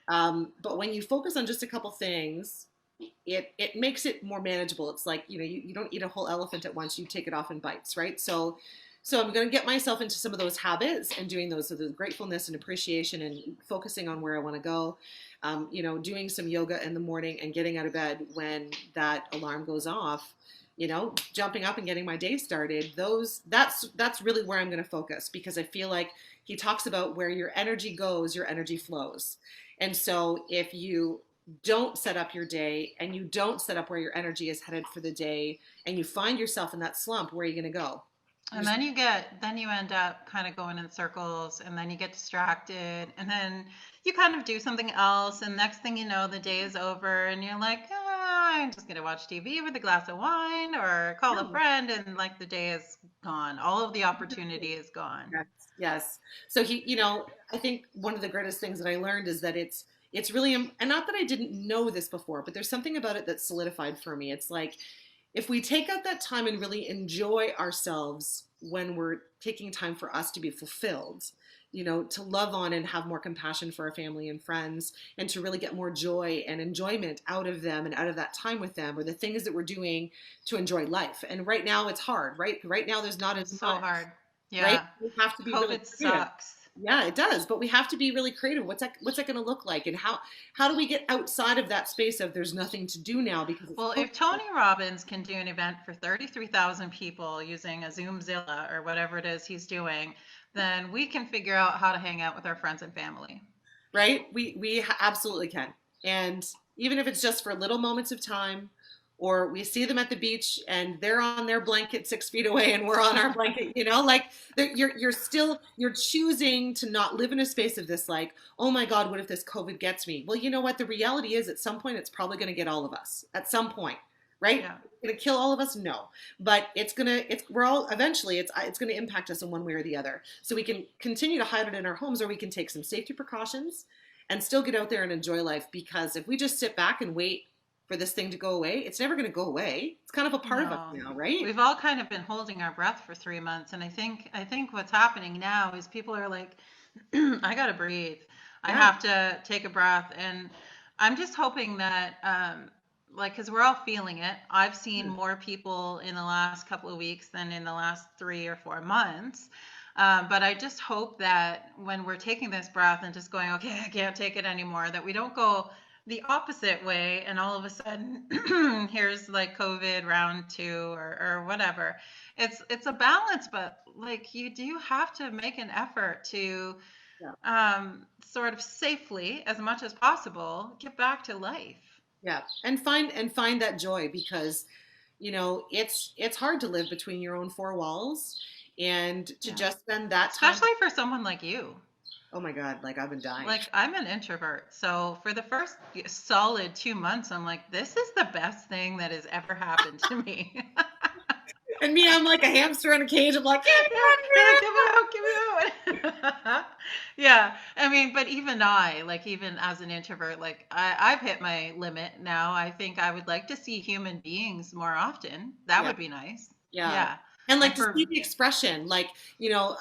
Speaker 1: But when you focus on just a couple things, it makes it more manageable. It's like, you don't eat a whole elephant at once, you take it off in bites, right? So I'm going to get myself into some of those habits and doing those, so the gratefulness and appreciation and focusing on where I want to go. Doing some yoga in the morning and getting out of bed when that alarm goes off. Jumping up and getting my day started. That's really where I'm going to focus because I feel like he talks about where your energy goes, your energy flows. And so if you don't set up your day and you don't set up where your energy is headed for the day and you find yourself in that slump, where are you going to go? You're
Speaker 2: And then you end up kind of going in circles and then you get distracted and then you kind of do something else. And next thing you know, the day is over and you're like, I'm just going to watch TV with a glass of wine or call a
Speaker 1: no.
Speaker 2: friend. And like the day is gone. All of the opportunity is gone.
Speaker 1: Yes, yes. So I think one of the greatest things that I learned is that it's really, and not that I didn't know this before, but there's something about it that solidified for me. It's like if we take out that time and really enjoy ourselves when we're taking time for us to be fulfilled, to love on and have more compassion for our family and friends, and to really get more joy and enjoyment out of them and out of that time with them, or the things that we're doing to enjoy life. And right now it's hard, right? Right now there's not as
Speaker 2: So
Speaker 1: much,
Speaker 2: hard.
Speaker 1: right?
Speaker 2: Yeah.
Speaker 1: We have to be really
Speaker 2: COVID
Speaker 1: creative.
Speaker 2: sucks.
Speaker 1: Yeah, it does, but we have to be really creative. What's that going to look like, and how do we get outside of that space of there's nothing to do now because it's
Speaker 2: Well, if Tony Robbins can do an event for 33,000 people using a Zoomzilla or whatever it is he's doing, then we can figure out how to hang out with our friends and family.
Speaker 1: right? We absolutely can, and even if it's just for little moments of time, or we see them at the beach and they're on their blanket 6 feet away and we're on our blanket, like you're choosing to not live in a space of this, like, oh my God, what if this COVID gets me? Well, you know what? The reality is at some point, it's probably going to get all of us at some point, right?
Speaker 2: Yeah.
Speaker 1: Going to kill all of us? No, but we're all, eventually it's going to impact us in one way or the other. So we can continue to hide it in our homes, or we can take some safety precautions and still get out there and enjoy life. Because if we just sit back and wait for this thing to go away, it's never going to go away. It's kind of a part of us now, right?
Speaker 2: We've all kind of been holding our breath for 3 months, and I think what's happening now is people are like, I gotta breathe. I
Speaker 1: Yeah.
Speaker 2: have to take a breath, and I'm just hoping that, like, because we're all feeling it. I've seen more people in the last couple of weeks than in the last 3 or 4 months. But I just hope that when we're taking this breath and just going, okay, I can't take it anymore, that we don't go the opposite way and all of a sudden here's like COVID round 2 or whatever. It's a balance, but like you do have to make an effort to sort of safely, as much as possible, get back to life.
Speaker 1: Yeah, and find that joy, because it's hard to live between your own four walls and to
Speaker 2: Yeah.
Speaker 1: just spend that time.
Speaker 2: Especially for someone like you.
Speaker 1: Oh my God, like I've been dying.
Speaker 2: Like I'm an introvert. So for the first solid 2 months, I'm like, this is the best thing that has ever happened to me.
Speaker 1: And me, I'm like a hamster in a cage. I'm like,
Speaker 2: Get me out. Yeah. I mean, but even even as an introvert, like I've hit my limit now. I think I would like to see human beings more often. That
Speaker 1: yeah,
Speaker 2: would be nice.
Speaker 1: yeah.
Speaker 2: Yeah.
Speaker 1: And
Speaker 2: And
Speaker 1: like to
Speaker 2: for
Speaker 1: see the expression, like, so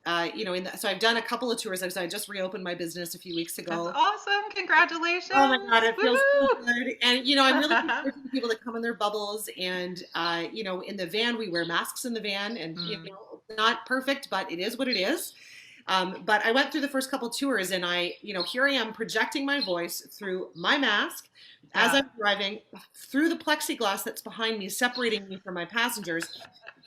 Speaker 1: I've done a couple of tours. So I just reopened my business a few weeks
Speaker 2: That's
Speaker 1: ago.
Speaker 2: awesome. Congratulations.
Speaker 1: Oh my God, it feels so
Speaker 2: Woohoo.
Speaker 1: good. And, I'm really encouraging people to come in their bubbles. And, in the van, we wear masks in the van, and,
Speaker 2: Mm.
Speaker 1: not perfect, but it is what it is. But I went through the first couple tours, and here I am projecting my voice through my mask as
Speaker 2: Yeah.
Speaker 1: I'm driving, through the plexiglass that's behind me, separating me from my passengers.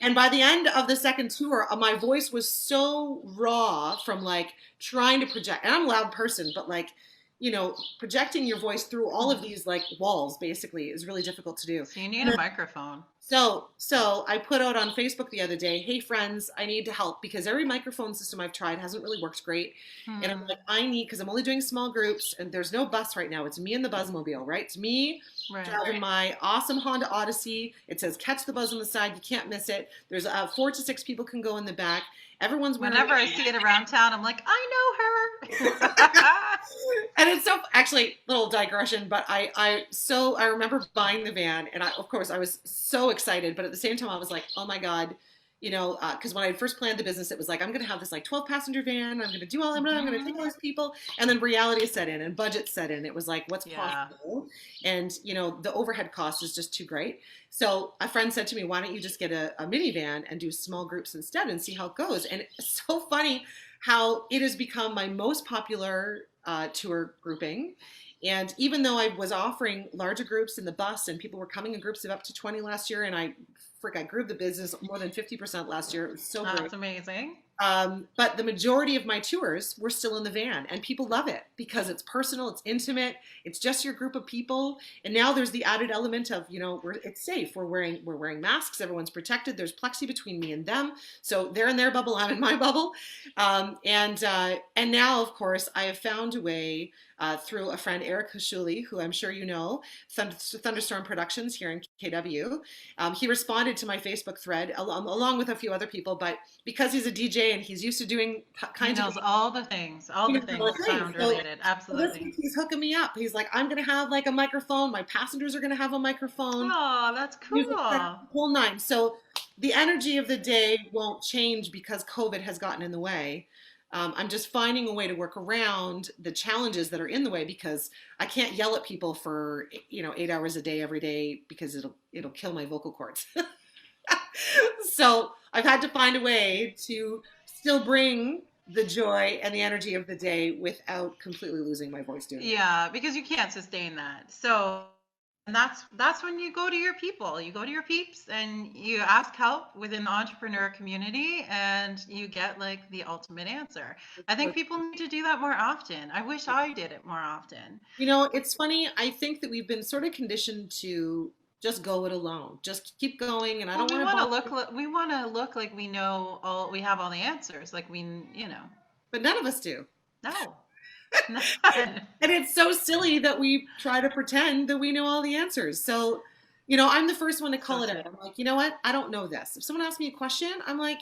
Speaker 1: And by the end of the second tour, my voice was so raw from like trying to project. And I'm a loud person, but like, projecting your voice through all of these like walls basically is really difficult to do.
Speaker 2: So you need a microphone.
Speaker 1: So I put out on Facebook the other day, hey friends, I need to help, because every microphone system I've tried hasn't really worked great. And I'm
Speaker 2: Hmm.
Speaker 1: like, because I'm only doing small groups and there's no bus right now. It's me and the Buzzmobile, right? It's me
Speaker 2: Right.
Speaker 1: driving my awesome Honda Odyssey. It says catch the buzz on the side. You can't miss it. There's 4 to 6 people can go in the back. Everyone's wearing
Speaker 2: Whenever I see it around town, I'm like, I know her.
Speaker 1: And it's so, actually, little digression, but I remember buying the van, and of course I was so excited, but at the same time I was like, oh my God, because when I first planned the business, it was like, I'm going to have this like 12 passenger van. I'm going to do I'm going to take all these people. And then reality set in and budget set in. It was like, what's
Speaker 2: Yeah.
Speaker 1: possible? And, the overhead cost is just too great. So a friend said to me, why don't you just get a minivan and do small groups instead and see how it goes? And it's so funny how it has become my most popular tour grouping. And even though I was offering larger groups in the bus and people were coming in groups of up to 20 last year, and I grew the business more than 50% last year. It was so great.
Speaker 2: That's amazing.
Speaker 1: But the majority of my tours were still in the van, and people love it because it's personal, it's intimate, it's just your group of people. And now there's the added element of, it's safe. We're wearing masks, everyone's protected. There's plexi between me and them, so they're in their bubble, I'm in my bubble. And now, of course, I have found a way through a friend, Eric Hashuli, who I'm sure you know, Thunderstorm Productions here in KW. He responded to my Facebook thread along with a few other people, but because he's a DJ and he's used to doing
Speaker 2: He knows all the things sound related.
Speaker 1: So
Speaker 2: Absolutely.
Speaker 1: he's hooking me up. He's like, I'm gonna have like a microphone. My passengers are gonna have a microphone.
Speaker 2: Oh, that's
Speaker 1: Music,
Speaker 2: cool.
Speaker 1: whole nine. So the energy of the day won't change because COVID has gotten in the way. I'm just finding a way to work around the challenges that are in the way, because I can't yell at people for 8 hours a day every day, because it'll kill my vocal cords. So I've had to find a way to still bring the joy and the energy of the day without completely losing my voice doing it.
Speaker 2: Yeah, because you can't sustain that. So, and that's when you go to your people. You go to your peeps and you ask help within the entrepreneur community, and you get like the ultimate answer. I think people need to do that more often. I wish I did it more often.
Speaker 1: It's funny. I think that we've been sort of conditioned to just go it alone. Just keep going. And I
Speaker 2: Well,
Speaker 1: don't want to bother,
Speaker 2: we want to look like we know all, we have all the answers. Like we, you know,
Speaker 1: but none of us do.
Speaker 2: no, no.
Speaker 1: And it's so silly that we try to pretend that we know all the answers. So, I'm the first one to
Speaker 2: So
Speaker 1: call it
Speaker 2: true.
Speaker 1: out. I'm like, you know what? I don't know this. If someone asks me a question, I'm like,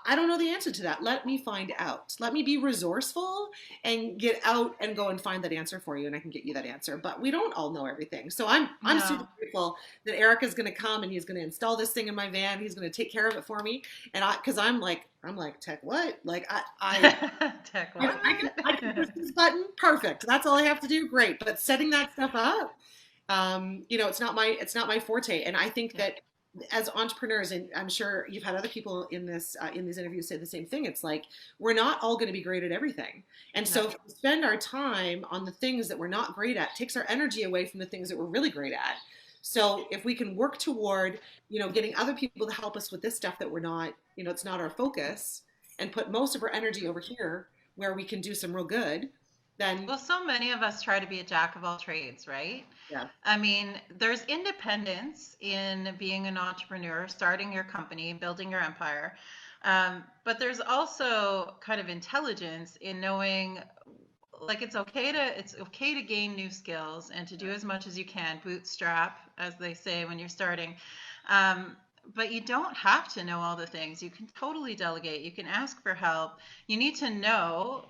Speaker 1: I don't know the answer to that. Let me find out. Let me be resourceful and get out and go and find that answer for you, and I can get you that answer. But we don't all know everything. So I'm super
Speaker 2: No.
Speaker 1: grateful that Eric is going to come and he's going to install this thing in my van. He's going to take care of it for me. And because I'm like tech what? Like
Speaker 2: Tech
Speaker 1: I can push
Speaker 2: what?
Speaker 1: this button. Perfect. That's all I have to do. Great. But setting that stuff up, it's not my forte. And I think
Speaker 2: Yeah.
Speaker 1: that as entrepreneurs, and I'm sure you've had other people in these interviews say the same thing. It's like we're not all going to be great at everything, and so
Speaker 2: No.
Speaker 1: if we spend our time on the things that we're not great at, it takes our energy away from the things that we're really great at. So if we can work toward, getting other people to help us with this stuff that we're not, it's not our focus, and put most of our energy over here where we can do some real good, then
Speaker 2: Well, so many of us try to be a jack of all trades, right?
Speaker 1: yeah,
Speaker 2: I mean, there's independence in being an entrepreneur, starting your company, building your empire. But there's also kind of intelligence in knowing, like, it's okay to gain new skills and to do as much as you can, bootstrap, as they say when you're starting. Um, but you don't have to know all the things. You can totally delegate. You can ask for help. You need to know,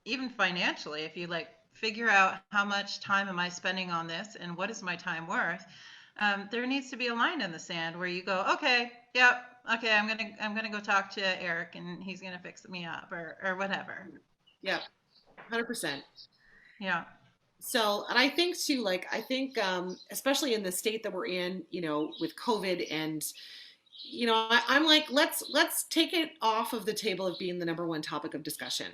Speaker 2: even financially, if you like figure out how much time am I spending on this and what is my time worth. There needs to be a line in the sand where you go, okay, yep, okay, I'm gonna go talk to Eric and he's gonna fix me up or whatever.
Speaker 1: yeah, 100%.
Speaker 2: Yeah.
Speaker 1: So, and I think too, like, especially in the state that we're in, with COVID, and, I'm like, let's take it off of the table of being the number one topic of discussion.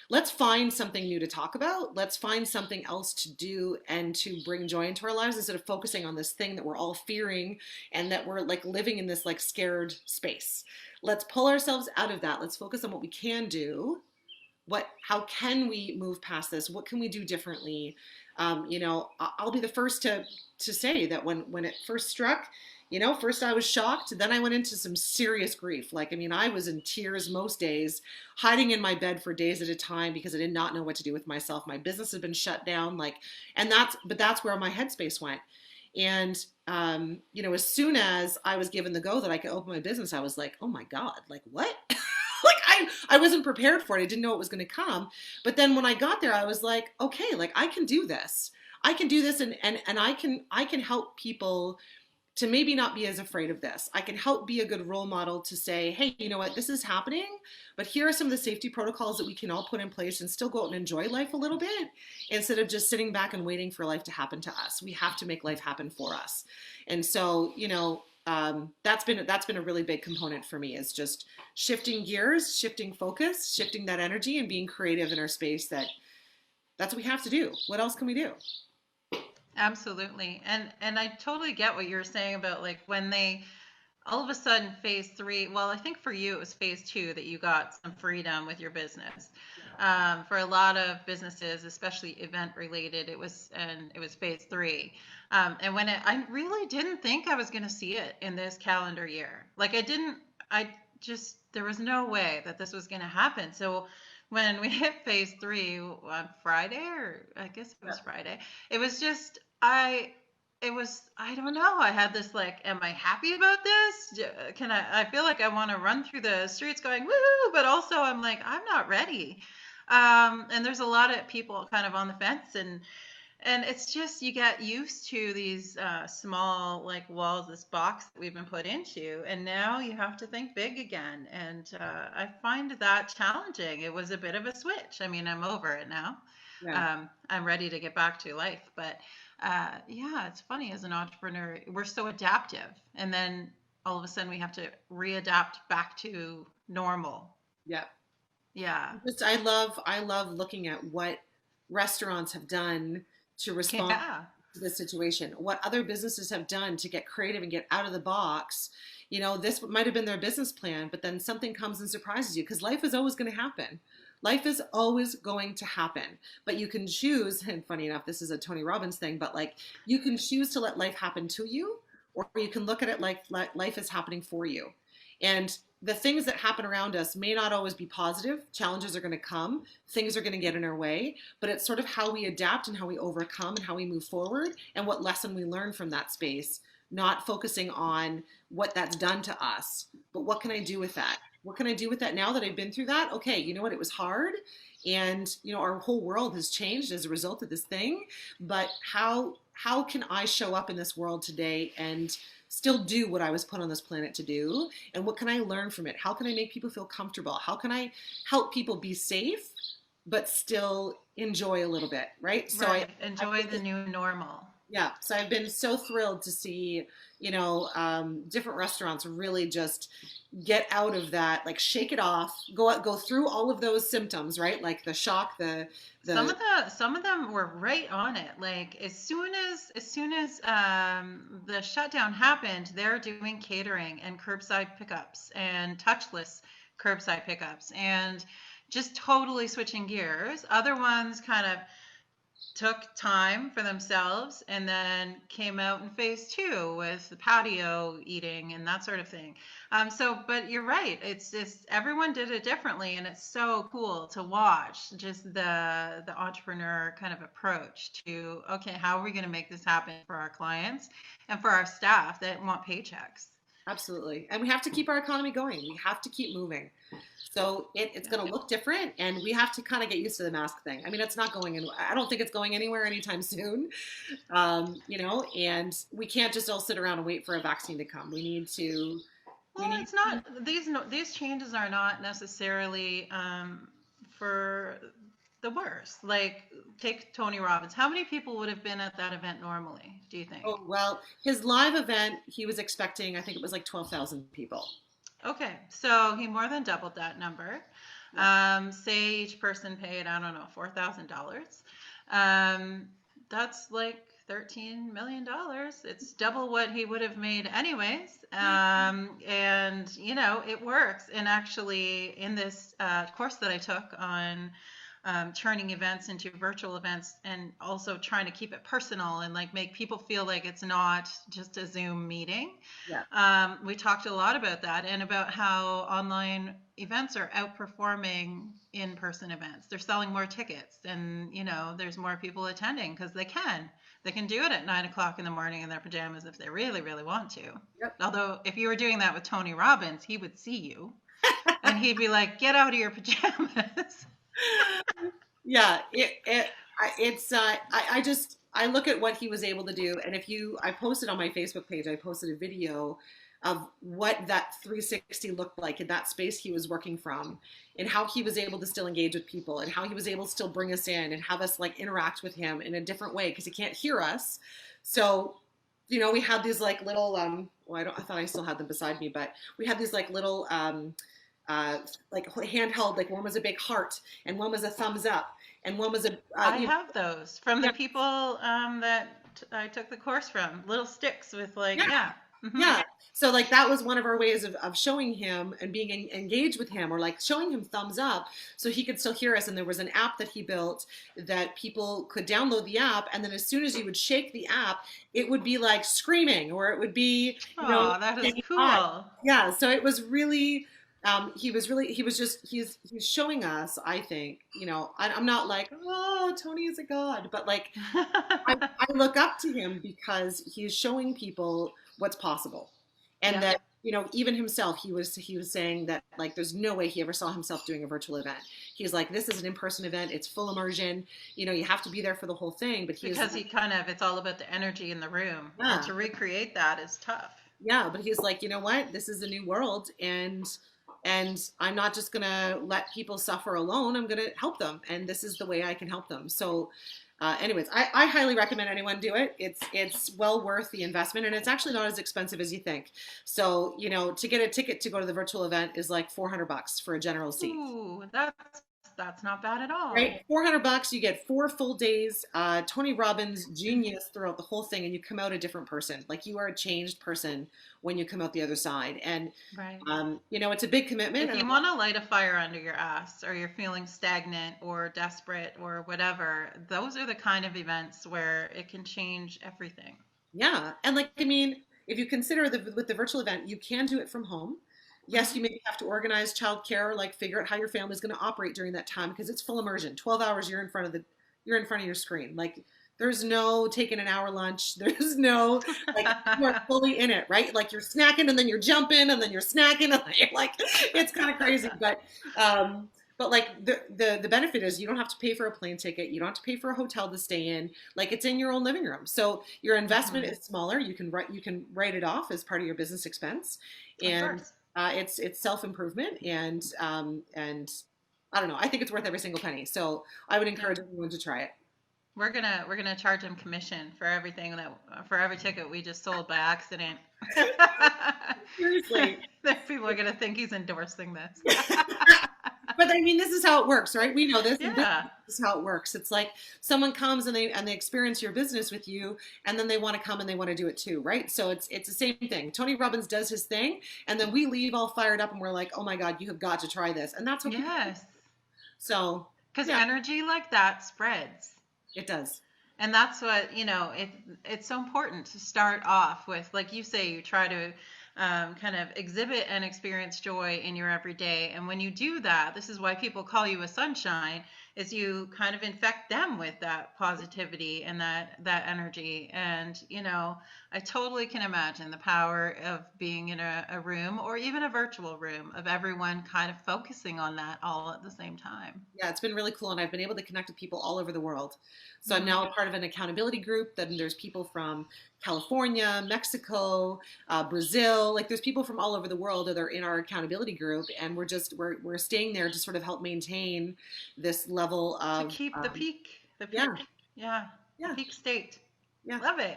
Speaker 1: Let's find something new to talk about. Let's find something else to do and to bring joy into our lives instead of focusing on this thing that we're all fearing and that we're like living in this like scared space. Let's pull ourselves out of that. Let's focus on what we can do. How can we move past this? What can we do differently? I'll be the first to say that when it first struck, first I was shocked, then I went into some serious grief. Like, I mean, I was in tears most days, hiding in my bed for days at a time because I did not know what to do with myself. My business had been shut down, that's where my headspace went. And as soon as I was given the go that I could open my business, I was like, oh my God, like what? Like I wasn't prepared for it. I didn't know it was going to come. But then when I got there, I was like, okay, like I can do this. I can do this, and I can help people to maybe not be as afraid of this. I can help be a good role model to say, hey, you know what, this is happening, but here are some of the safety protocols that we can all put in place and still go out and enjoy life a little bit instead of just sitting back and waiting for life to happen to us. We have to make life happen for us. And so, that's been a really big component for me, is just shifting gears, shifting focus, shifting that energy, and being creative in our space. That's what we have to do. What else can we do?
Speaker 2: Absolutely. And I totally get what you're saying about like when they all of a sudden phase three, well, I think for you it was phase two that you got some freedom with your business. For a lot of businesses, especially event related, it was phase three. And I really didn't think I was going to see it in this calendar year. Like I just, there was no way that this was going to happen. So when we hit phase three on Friday, or I guess it was Friday, it was just, I don't know. I had this like, am I happy about this? I feel like I want to run through the streets going, woo, but also I'm like, I'm not ready. And there's a lot of people kind of on the fence, and it's just, you get used to these small like walls, this box that we've been put into, and now you have to think big again. And I find that challenging. It was a bit of a switch. I mean, I'm over it now.
Speaker 1: Yeah.
Speaker 2: I'm ready to get back to life. But yeah, it's funny, as an entrepreneur, we're so adaptive. And then all of a sudden we have to readapt back to normal.
Speaker 1: Yeah.
Speaker 2: Yeah.
Speaker 1: Just I love looking at what restaurants have done to respond
Speaker 2: Yeah.
Speaker 1: to this situation, what other businesses have done to get creative and get out of the box. This might have been their business plan, but then something comes and surprises you, because life is always going to happen. Life is always going to happen, but you can choose, and funny enough, this is a Tony Robbins thing, but like, you can choose to let life happen to you, or you can look at it like life is happening for you. And the things that happen around us may not always be positive. Challenges are going to come, things are going to get in our way, but it's sort of how we adapt and how we overcome and how we move forward and what lesson we learn from that space, not focusing on what that's done to us, but what can I do with that? What can I do with that now that I've been through that? Okay, you know what? It was hard, and our whole world has changed as a result of this thing, but how can I show up in this world today and still do what I was put on this planet to do? And what can I learn from it? How can I make people feel comfortable? How can I help people be safe, but still enjoy a little bit, right? So
Speaker 2: Right. Enjoy the new normal.
Speaker 1: yeah, so I've been so thrilled to see, different restaurants really just get out of that, like shake it off, go through all of those symptoms, right? Like the shock,
Speaker 2: Some
Speaker 1: the
Speaker 2: of them were right on it. Like as soon as the shutdown happened, they're doing catering and curbside pickups and touchless curbside pickups and just totally switching gears. Other ones kind of took time for themselves and then came out in phase two with the patio eating and that sort of thing. But you're right. It's just everyone did it differently, and it's so cool to watch just the entrepreneur kind of approach to, okay, how are we going to make this happen for our clients and for our staff that want paychecks?
Speaker 1: absolutely. And we have to keep our economy going. We have to keep moving. So it's going to look different, and we have to kind of get used to the mask thing. I mean, it's not going in. I don't think it's going anywhere anytime soon. And we can't just all sit around and wait for a vaccine to come. We need to. We
Speaker 2: Well,
Speaker 1: need.
Speaker 2: it's not these changes are not necessarily for the worst. Like take Tony Robbins. How many people would have been at that event normally, do you think?
Speaker 1: Oh well, his live event, he was expecting. I think it was like 12,000 people.
Speaker 2: Okay, so he more than doubled that number. Say each person paid, I don't know, $4,000. That's like $13 million. It's double what he would have made anyways. And it works. And actually, in this course that I took on turning events into virtual events and also trying to keep it personal and like make people feel like it's not just a Zoom meeting.
Speaker 1: Yeah.
Speaker 2: We talked a lot about that and about how online events are outperforming in-person events. They're selling more tickets, and there's more people attending because they can. They can do it at 9 o'clock in the morning in their pajamas if they really, really want to.
Speaker 1: Yep.
Speaker 2: Although if you were doing that with Tony Robbins, he would see you and he'd be like, "Get out of your pajamas."
Speaker 1: Yeah, I look at what he was able to do, and I posted on my Facebook page, I posted a video of what that 360 looked like in that space he was working from, and how he was able to still engage with people, and how he was able to still bring us in and have us like interact with him in a different way because he can't hear us. So, we had these like little I thought I still had them beside me, but we had these like little like handheld, like one was a big heart and one was a thumbs up and one was a
Speaker 2: I have those from the people that I took the course from. Little sticks with like, yeah. Mm-hmm.
Speaker 1: Yeah. So like that was one of our ways of showing him and being engaged with him, or like showing him thumbs up so he could still hear us. And there was an app that he built that people could download the app, and then as soon as you would shake the app, it would be like screaming, or it would be
Speaker 2: Oh, that is cool.
Speaker 1: Yeah. So it was really he's showing us, I think, I'm not like, oh, Tony is a god, but like I look up to him because he's showing people what's possible. And
Speaker 2: Yeah.
Speaker 1: that, even himself, he was saying that like there's no way he ever saw himself doing a virtual event. He's like, this is an in-person event, it's full immersion, you have to be there for the whole thing. But
Speaker 2: Because it's all about the energy in the room.
Speaker 1: Yeah.
Speaker 2: And to recreate that is tough.
Speaker 1: Yeah, but he's like, you know what, this is a new world, and I'm not just gonna let people suffer alone. I'm gonna help them, and this is the way I can help them. So anyways, I highly recommend anyone do it. It's well worth the investment, and it's actually not as expensive as you think. So to get a ticket to go to the virtual event is like $400 for a general seat.
Speaker 2: Ooh, That's not bad at all.
Speaker 1: Right, $400, you get 4 full days. Tony Robbins, genius throughout the whole thing, and you come out a different person. Like you are a changed person when you come out the other side. And
Speaker 2: Right.
Speaker 1: it's a big commitment.
Speaker 2: If you want to light a fire under your ass, or you're feeling stagnant or desperate or whatever, those are the kind of events where it can change everything.
Speaker 1: Yeah, and if you consider with the virtual event, you can do it from home. Yes, you maybe have to organize childcare, like figure out how your family's going to operate during that time because it's full immersion. 12 hours you're in front of your screen. Like there's no taking an hour lunch. There's no you are fully in it, right? Like you're snacking and then you're jumping and then you're snacking and then you're like it's kind of crazy. But like the benefit is you don't have to pay for a plane ticket. You don't have to pay for a hotel to stay in. Like it's in your own living room. So your investment is smaller. You can write it off as part of your business expense. And it's self-improvement and I don't know. I think it's worth every single penny. So I would encourage everyone to try it.
Speaker 2: We're gonna charge him commission for everything for every ticket we just sold by accident.
Speaker 1: Seriously.
Speaker 2: People are gonna think he's endorsing this.
Speaker 1: But I mean, this is how it works, right? We know this.
Speaker 2: Yeah.
Speaker 1: This is how it works. It's like someone comes and they experience your business with you, and then they want to come and they want to do it too, right? So it's the same thing. Tony Robbins does his thing, and then we leave all fired up, and we're like, oh my God, you have got to try this, and that's what.
Speaker 2: Yes.
Speaker 1: So.
Speaker 2: Because energy like that spreads.
Speaker 1: It does.
Speaker 2: And that's what, it's so important to start off with, like you say, you try to kind of exhibit and experience joy in your everyday. And when you do that, this is why people call you a sunshine, is you kind of infect them with that positivity and that energy. And, I totally can imagine the power of being in a room or even a virtual room of everyone kind of focusing on that all at the same time.
Speaker 1: Yeah, it's been really cool. And I've been able to connect with people all over the world. So I'm now a part of an accountability group. Then there's people from California, Mexico, Brazil. Like there's people from all over the world that are in our accountability group. And we're staying there to sort of help maintain this level of.
Speaker 2: To keep the peak. Yeah.
Speaker 1: The
Speaker 2: peak state.
Speaker 1: Yeah.
Speaker 2: Love it.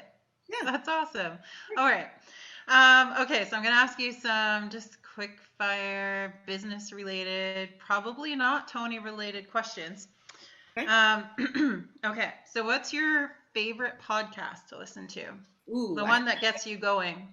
Speaker 1: Yeah.
Speaker 2: That's awesome. All right. Okay, so I'm going to ask you some just quick fire business related, probably not Tony related questions.
Speaker 1: Okay.
Speaker 2: Okay, so what's your favorite podcast to listen to?
Speaker 1: Ooh,
Speaker 2: the one that gets you going.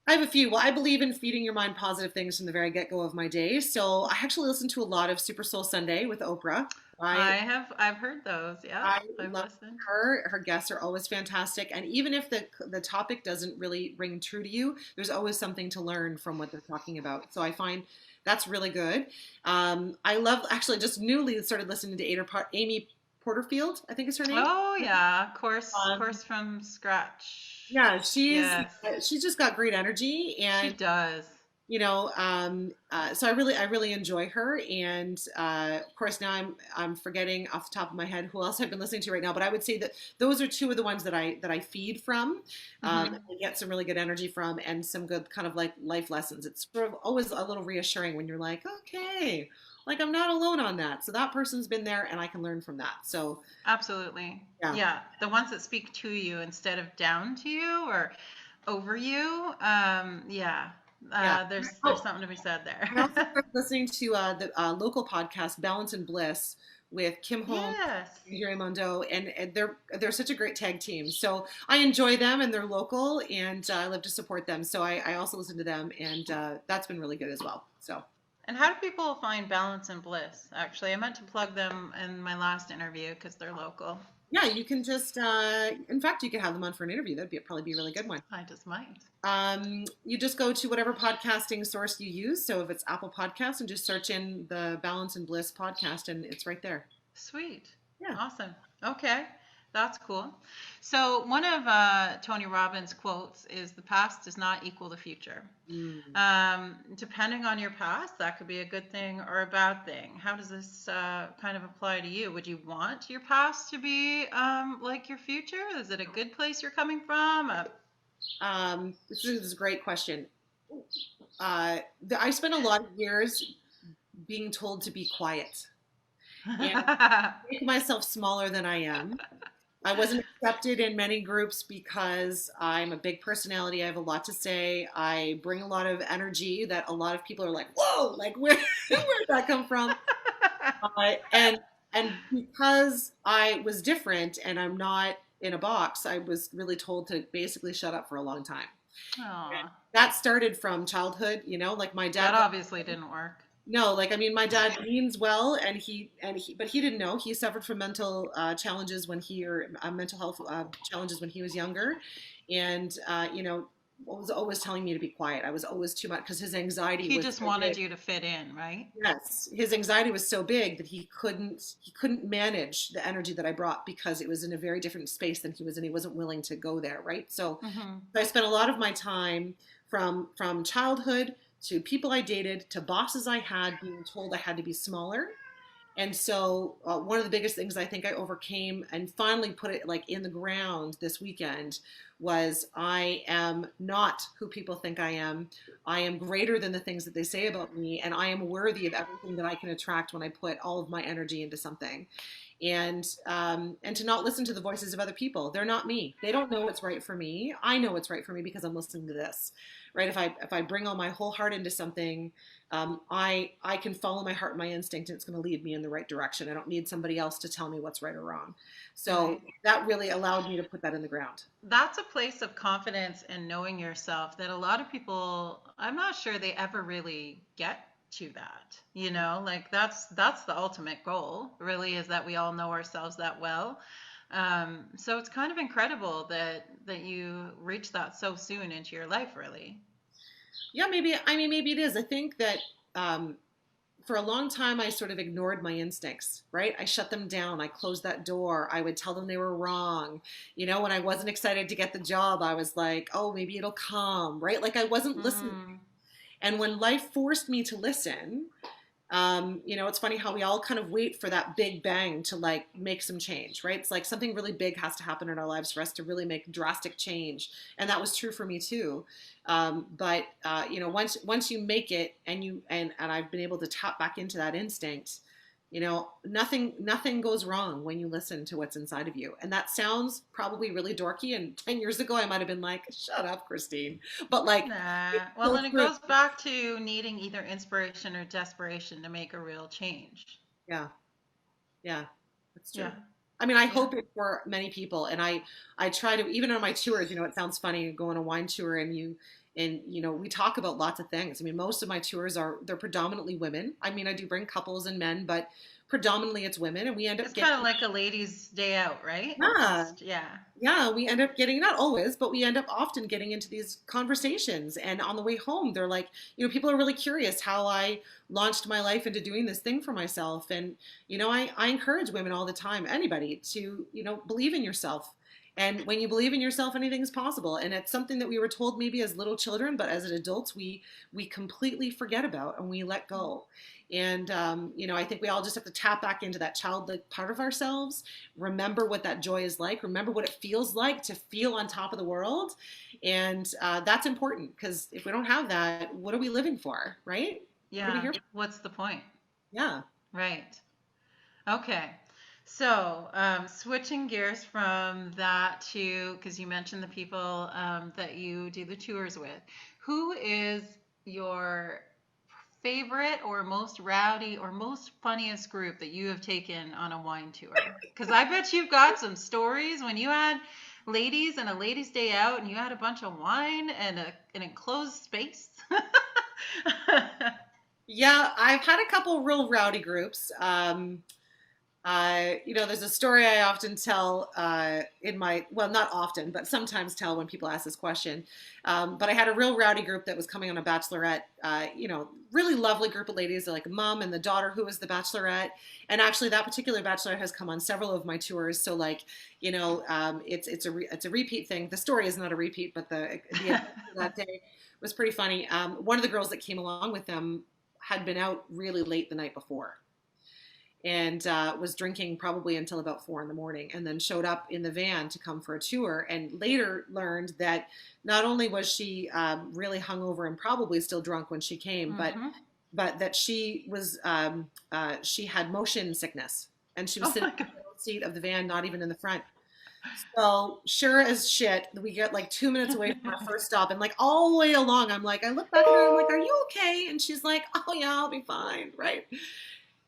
Speaker 1: I have a few. Well, I believe in feeding your mind positive things from the very get-go of my day. So I actually listen to a lot of Super Soul Sunday with Oprah.
Speaker 2: I've heard those. Yeah,
Speaker 1: I've
Speaker 2: love
Speaker 1: listened. Her guests are always fantastic, and even if the topic doesn't really ring true to you, there's always something to learn from what they're talking about. So I find that's really good. I love actually just newly started listening to Amy Porterfield, I think is her name.
Speaker 2: Oh yeah, course from scratch.
Speaker 1: Yeah, she's just got great energy, and
Speaker 2: she does.
Speaker 1: So I really enjoy her, and of course now I'm forgetting off the top of my head who else I've been listening to right now, but I would say that those are two of the ones that I feed from, and get some really good energy from, and some good kind of like life lessons. It's sort of always a little reassuring when you're like, okay, like I'm not alone on that. So that person's been there, and I can learn from that. So
Speaker 2: absolutely, yeah, the ones that speak to you instead of down to you or over you, there's something to be said there.
Speaker 1: I also started listening to the local podcast Balance and Bliss with Kim Holmes and Jerry Mondo, and they're such a great tag team. So I enjoy them, and they're local, and I love to support them. So I also listen to them, and that's been really good as well. So.
Speaker 2: And how do people find Balance and Bliss? Actually, I meant to plug them in my last interview because they're local.
Speaker 1: Yeah, you can just, in fact, you could have them on for an interview. That'd probably be a really good one.
Speaker 2: I just might.
Speaker 1: You just go to whatever podcasting source you use. So if it's Apple Podcasts, and just search in the Balance and Bliss podcast, and it's right there.
Speaker 2: Sweet.
Speaker 1: Yeah.
Speaker 2: Awesome. Okay. That's cool. So one of Tony Robbins' quotes is, "The past does not equal the future." Depending on your past, that could be a good thing or a bad thing. How does this kind of apply to you? Would you want your past to be like your future? Is it a good place you're coming from?
Speaker 1: This is a great question. I spent a lot of years being told to be quiet and make myself smaller than I am. I wasn't accepted in many groups because I'm a big personality. I have a lot to say. I bring a lot of energy that a lot of people are like, whoa, like where'd that come from? And because I was different and I'm not in a box, I was really told to basically shut up for a long time. And
Speaker 2: Aw,
Speaker 1: that started from childhood, like my
Speaker 2: that
Speaker 1: dad.
Speaker 2: obviously didn't work.
Speaker 1: No, like I mean, my dad means well, but he didn't know. He suffered from mental challenges when he or mental health challenges when he was younger, and was always telling me to be quiet. I was always too much because his anxiety
Speaker 2: He
Speaker 1: was
Speaker 2: just
Speaker 1: so
Speaker 2: wanted
Speaker 1: big.
Speaker 2: you to fit in, right?
Speaker 1: Yes, his anxiety was so big that he couldn't manage the energy that I brought because it was in a very different space than he was in. He wasn't willing to go there, right? So
Speaker 2: Mm-hmm.
Speaker 1: I spent a lot of my time from childhood to people I dated to bosses I had being told I had to be smaller. And so one of the biggest things I think I overcame and finally put it like in the ground this weekend was I am not who people think I am. I am greater than the things that they say about me, and I am worthy of everything that I can attract when I put all of my energy into something. And to not listen to the voices of other people. They're not me. They don't know what's right for me. I know what's right for me because I'm listening to this, right? If I bring all my whole heart into something, I can follow my heart and my instinct, and it's going to lead me in the right direction. I don't need somebody else to tell me what's right or wrong. So
Speaker 2: Right.
Speaker 1: that really allowed me to put that in the ground.
Speaker 2: That's a place of confidence and knowing yourself that a lot of people, I'm not sure they ever really get to that. Like that's the ultimate goal, really, is that we all know ourselves that well. So it's kind of incredible that you reached that so soon into your life, really.
Speaker 1: Yeah, maybe. I mean, maybe it is. I think that um, for a long time, I sort of ignored my instincts, right? I shut them down. I closed that door. I would tell them they were wrong. When I wasn't excited to get the job, I was like, oh, maybe it'll come, right? Like I wasn't listening.
Speaker 2: Mm,
Speaker 1: And when life forced me to listen, it's funny how we all kind of wait for that big bang to like make some change, right? It's like something really big has to happen in our lives for us to really make drastic change, and that was true for me too. But once you make it, and I've been able to tap back into that instinct. Nothing goes wrong when you listen to what's inside of you, and that sounds probably really dorky. And 10 years ago, I might have been like, "Shut up, Christine," but like,
Speaker 2: nah.
Speaker 1: it's
Speaker 2: Well,
Speaker 1: so
Speaker 2: and it
Speaker 1: true.
Speaker 2: goes back to needing either inspiration or desperation to make a real change.
Speaker 1: Yeah. Yeah, that's true.
Speaker 2: Yeah.
Speaker 1: I mean, I
Speaker 2: Yeah.
Speaker 1: hope it for many people, and I try to even on my tours. It sounds funny going on a wine tour, and we talk about lots of things. I mean, most of my tours they're predominantly women. I mean, I do bring couples and men, but predominantly it's women, and we end up
Speaker 2: It's kind
Speaker 1: getting
Speaker 2: of like a ladies' day out, right?
Speaker 1: yeah,
Speaker 2: Just yeah.
Speaker 1: yeah, we end up getting, not always, but we end up often getting into these conversations. And on the way home, they're like, people are really curious how I launched my life into doing this thing for myself. And, I encourage women all the time, anybody, to, believe in yourself. And when you believe in yourself, anything is possible. And it's something that we were told maybe as little children, but as adults, we completely forget about and we let go. And, I think we all just have to tap back into that childlike part of ourselves, remember what that joy is like, remember what it feels like to feel on top of the world. And that's important because if we don't have that, what are we living for, right? What are we
Speaker 2: Yeah.
Speaker 1: here for?
Speaker 2: What's the point?
Speaker 1: Yeah.
Speaker 2: Right. Okay. So, switching gears from that to, because you mentioned the people that you do the tours with, who is your favorite or most rowdy or most funniest group that you have taken on a wine tour? Because I bet you've got some stories when you had ladies and a ladies' day out and you had a bunch of wine and an enclosed space.
Speaker 1: Yeah, I've had a couple real rowdy groups. There's a story I often tell well, not often, but sometimes tell when people ask this question. But I had a real rowdy group that was coming on a bachelorette, really lovely group of ladies, like a mom and the daughter who was the bachelorette. And actually, that particular bachelorette has come on several of my tours. So, like, it's a repeat thing. The story is not a repeat, but the event for that day was pretty funny. One of the girls that came along with them had been out really late the night before and was drinking probably until about 4 in the morning, and then showed up in the van to come for a tour. And later learned that not only was she really hungover and probably still drunk when she came,
Speaker 2: Hmm.
Speaker 1: but that she had motion sickness, and she was
Speaker 2: Oh
Speaker 1: sitting
Speaker 2: my
Speaker 1: in
Speaker 2: God.
Speaker 1: the middle seat of the van, not even in the front. So sure as shit, we get like 2 minutes away from our first stop, and like all the way along, I'm like, I look back at her, I'm like, "Are you okay?" And she's like, "Oh yeah, I'll be fine," right?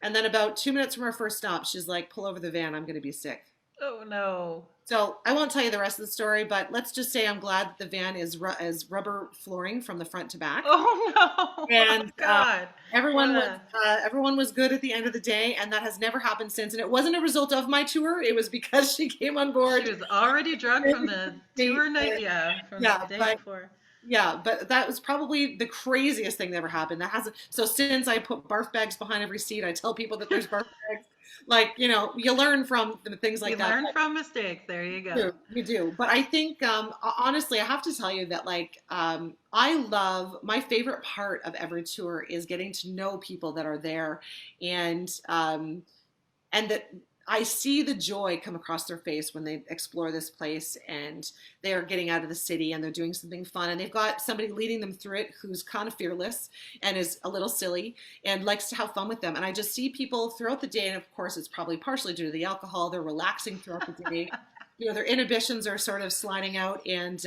Speaker 1: And then about 2 minutes from our first stop, she's like, pull over the van. I'm going to be sick.
Speaker 2: Oh no.
Speaker 1: So I won't tell you the rest of the story, but let's just say I'm glad that the van is rubber flooring from the front to back.
Speaker 2: Oh no. Oh
Speaker 1: And
Speaker 2: God. What a
Speaker 1: everyone was good at the end of the day, and that has never happened since. And it wasn't a result of my tour; it was because she came on
Speaker 2: She
Speaker 1: board.
Speaker 2: was already drunk from the tour night, yeah, from the
Speaker 1: Yeah,
Speaker 2: day
Speaker 1: but
Speaker 2: before.
Speaker 1: yeah, but that was probably the craziest thing that ever happened. That hasn't. So since I put barf bags behind every seat, I tell people that there's barf bags. Like, you learn from things
Speaker 2: You
Speaker 1: like that.
Speaker 2: learn from mistakes. There you go.
Speaker 1: You do. But I think, honestly, I have to tell you that, like, I love my favorite part of every tour is getting to know people that are there, and that I see the joy come across their face when they explore this place and they are getting out of the city and they're doing something fun and they've got somebody leading them through it who's kind of fearless and is a little silly and likes to have fun with them. And I just see people throughout the day, and of course it's probably partially due to the alcohol, they're relaxing throughout the day. Their inhibitions are sort of sliding out, and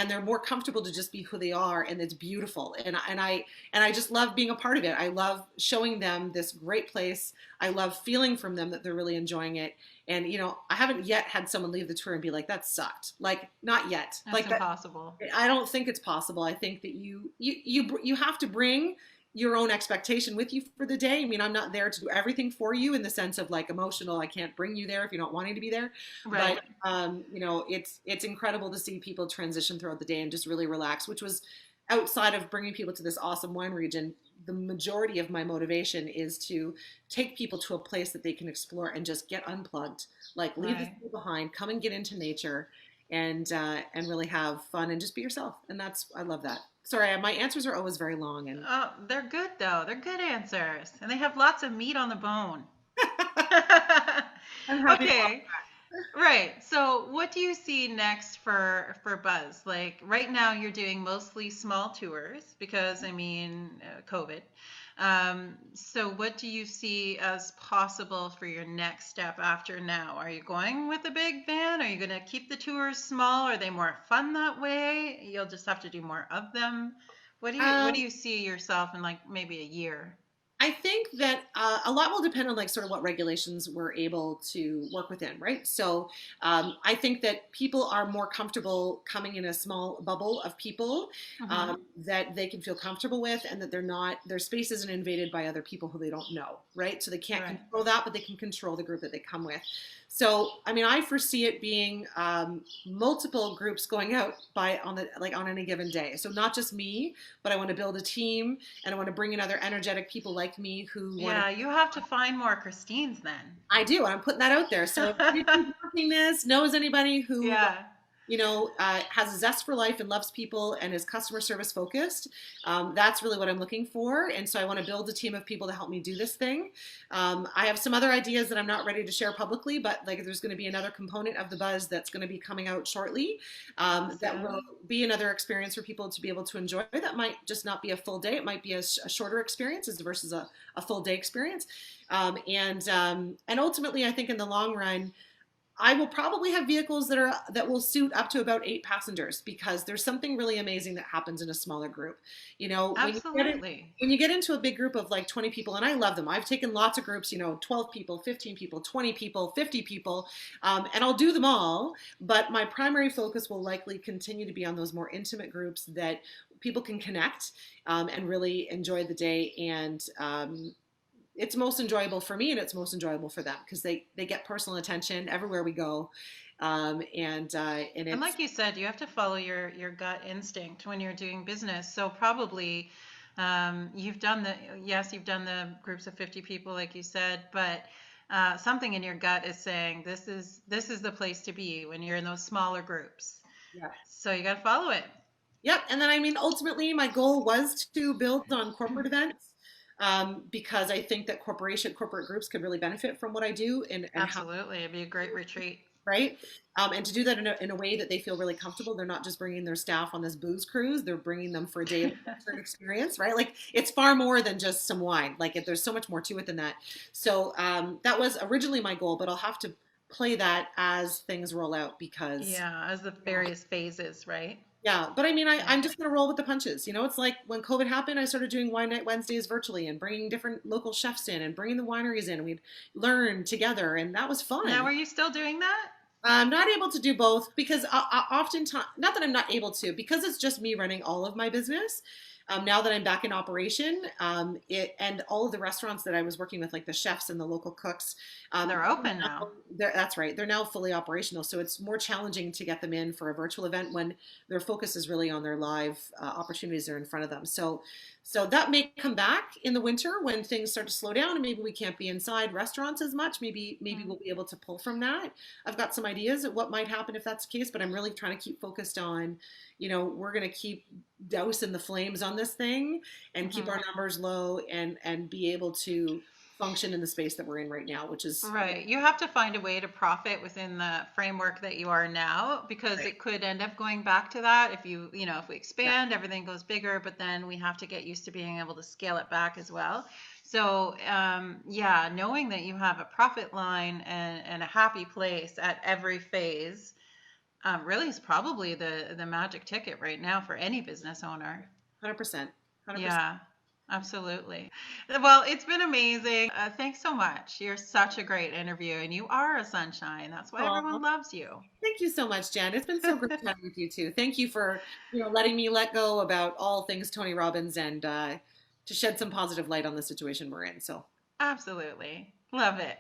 Speaker 1: they're more comfortable to just be who they are, and it's beautiful. And I just love being a part of it. I love showing them this great place. I love feeling from them that they're really enjoying it. And I haven't yet had someone leave the tour and be like, that sucked. Like, not yet.
Speaker 2: That's
Speaker 1: like
Speaker 2: impossible.
Speaker 1: I don't think it's possible. I think that you have to bring your own expectation with you for the day. I mean, I'm not there to do everything for you in the sense of like emotional. I can't bring you there if you're not wanting to be there.
Speaker 2: Right.
Speaker 1: But it's incredible to see people transition throughout the day and just really relax, which was outside of bringing people to this awesome wine region. The majority of my motivation is to take people to a place that they can explore and just get unplugged, like leave the city behind, come and get into nature, and really have fun and just be yourself. And I love that. Sorry, my answers are always very long. And
Speaker 2: Oh, they're good though. They're good answers, and they have lots of meat on the bone.
Speaker 1: I'm happy to
Speaker 2: Okay. Right. So, what do you see next for Buzz? Like right now, you're doing mostly small tours because I mean, COVID. So, what do you see as possible for your next step after now? Are you going with a big van? Are you going to keep the tours small? Are they more fun that way? You'll just have to do more of them. What do you see yourself in like maybe a year?
Speaker 1: I think that a lot will depend on like sort of what regulations we're able to work within, right? So I think that people are more comfortable coming in a small bubble of people
Speaker 2: Hmm.
Speaker 1: that they can feel comfortable with, and that their space isn't invaded by other people who they don't know, right? So they can't
Speaker 2: Right.
Speaker 1: control that, but they can control the group that they come with. So I mean, I foresee it being multiple groups going out on any given day. So not just me, but I want to build a team, and I want to bring in other energetic people like me who want to.
Speaker 2: Yeah, you have to find more Christines then.
Speaker 1: I do, and I'm putting that out there. So if anybody's watching this, knows anybody who
Speaker 2: Yeah.
Speaker 1: has a zest for life and loves people and is customer service focused, that's really what I'm looking for. And so I want to build a team of people to help me do this thing. I have some other ideas that I'm not ready to share publicly, but like there's going to be another component of the Buzz that's going to be coming out shortly, that will be another experience for people to be able to enjoy. That might just not be a full day. It might be a shorter experience versus a full day experience. And ultimately, I think in the long run, I will probably have vehicles that will suit up to about 8 passengers, because there's something really amazing that happens in a smaller group.
Speaker 2: Absolutely.
Speaker 1: When you get into a big group of like 20 people, and I love them. I've taken lots of groups, 12 people, 15 people, 20 people, 50 people, and I'll do them all. But my primary focus will likely continue to be on those more intimate groups that people can connect and really enjoy the day. And it's most enjoyable for me, and it's most enjoyable for them because they get personal attention everywhere we go. And
Speaker 2: And like you said, you have to follow your gut instinct when you're doing business. So probably you've done the groups of 50 people, like you said, but something in your gut is saying this is the place to be when you're in those smaller groups.
Speaker 1: yeah.
Speaker 2: So you got to follow it.
Speaker 1: Yep. And then, I mean, ultimately, my goal was to build on corporate events, because I think that corporate groups could really benefit from what I do, and how,
Speaker 2: Absolutely. It'd be a great retreat.
Speaker 1: right? And to do that in a way that they feel really comfortable. They're not just bringing their staff on this booze cruise. They're bringing them for a day of experience, right? Like, it's far more than just some wine. Like, there's so much more to it than that. So that was originally my goal, but I'll have to play that as things roll out, because
Speaker 2: Yeah, as the various phases, right?
Speaker 1: Yeah, but I mean,
Speaker 2: Yeah.
Speaker 1: I'm just gonna roll with the punches. You know, it's like when COVID happened, I started doing Wine Night Wednesdays virtually and bringing different local chefs in and bringing the wineries in. We'd learn together, and that was
Speaker 2: Now,
Speaker 1: fun.
Speaker 2: are you still doing that?
Speaker 1: I'm not able to do both because oftentimes, not that I'm not able to, because it's just me running all of my business. Now that I'm back in operation, and all of the restaurants that I was working with, like the chefs and the local cooks,
Speaker 2: They're open now.
Speaker 1: that's right. They're now fully operational. So it's more challenging to get them in for a virtual event when their focus is really on their live opportunities that are in front of them. So that may come back in the winter when things start to slow down and maybe we can't be inside restaurants as much. Maybe
Speaker 2: Mm.
Speaker 1: we'll be able to pull from that. I've got some ideas of what might happen if that's the case, but I'm really trying to keep focused on, we're going to keep dousing the flames on this thing and keep
Speaker 2: Mhm.
Speaker 1: our numbers low and be able to function in the space that we're in right now, which is
Speaker 2: Right. You have to find a way to profit within the framework that you are now, because
Speaker 1: right.
Speaker 2: it could end up going back to that. If if we
Speaker 1: Yeah,
Speaker 2: expand, everything goes bigger, but then we have to get used to being able to scale it back as well. So, yeah, knowing that you have a profit line and a happy place at every phase, really is probably the magic ticket right now for any business owner.
Speaker 1: 100%. 100%.
Speaker 2: Yeah, absolutely. Well, it's been amazing. Thanks so much. You're such a great interview, and you are a sunshine. That's why
Speaker 1: Aw,
Speaker 2: everyone loves you.
Speaker 1: thank you so much, Jen. It's been so great chatting with you too. Thank you for, letting me let go about all things Tony Robbins and to shed some positive light on the situation we're in. So
Speaker 2: Absolutely. Love it.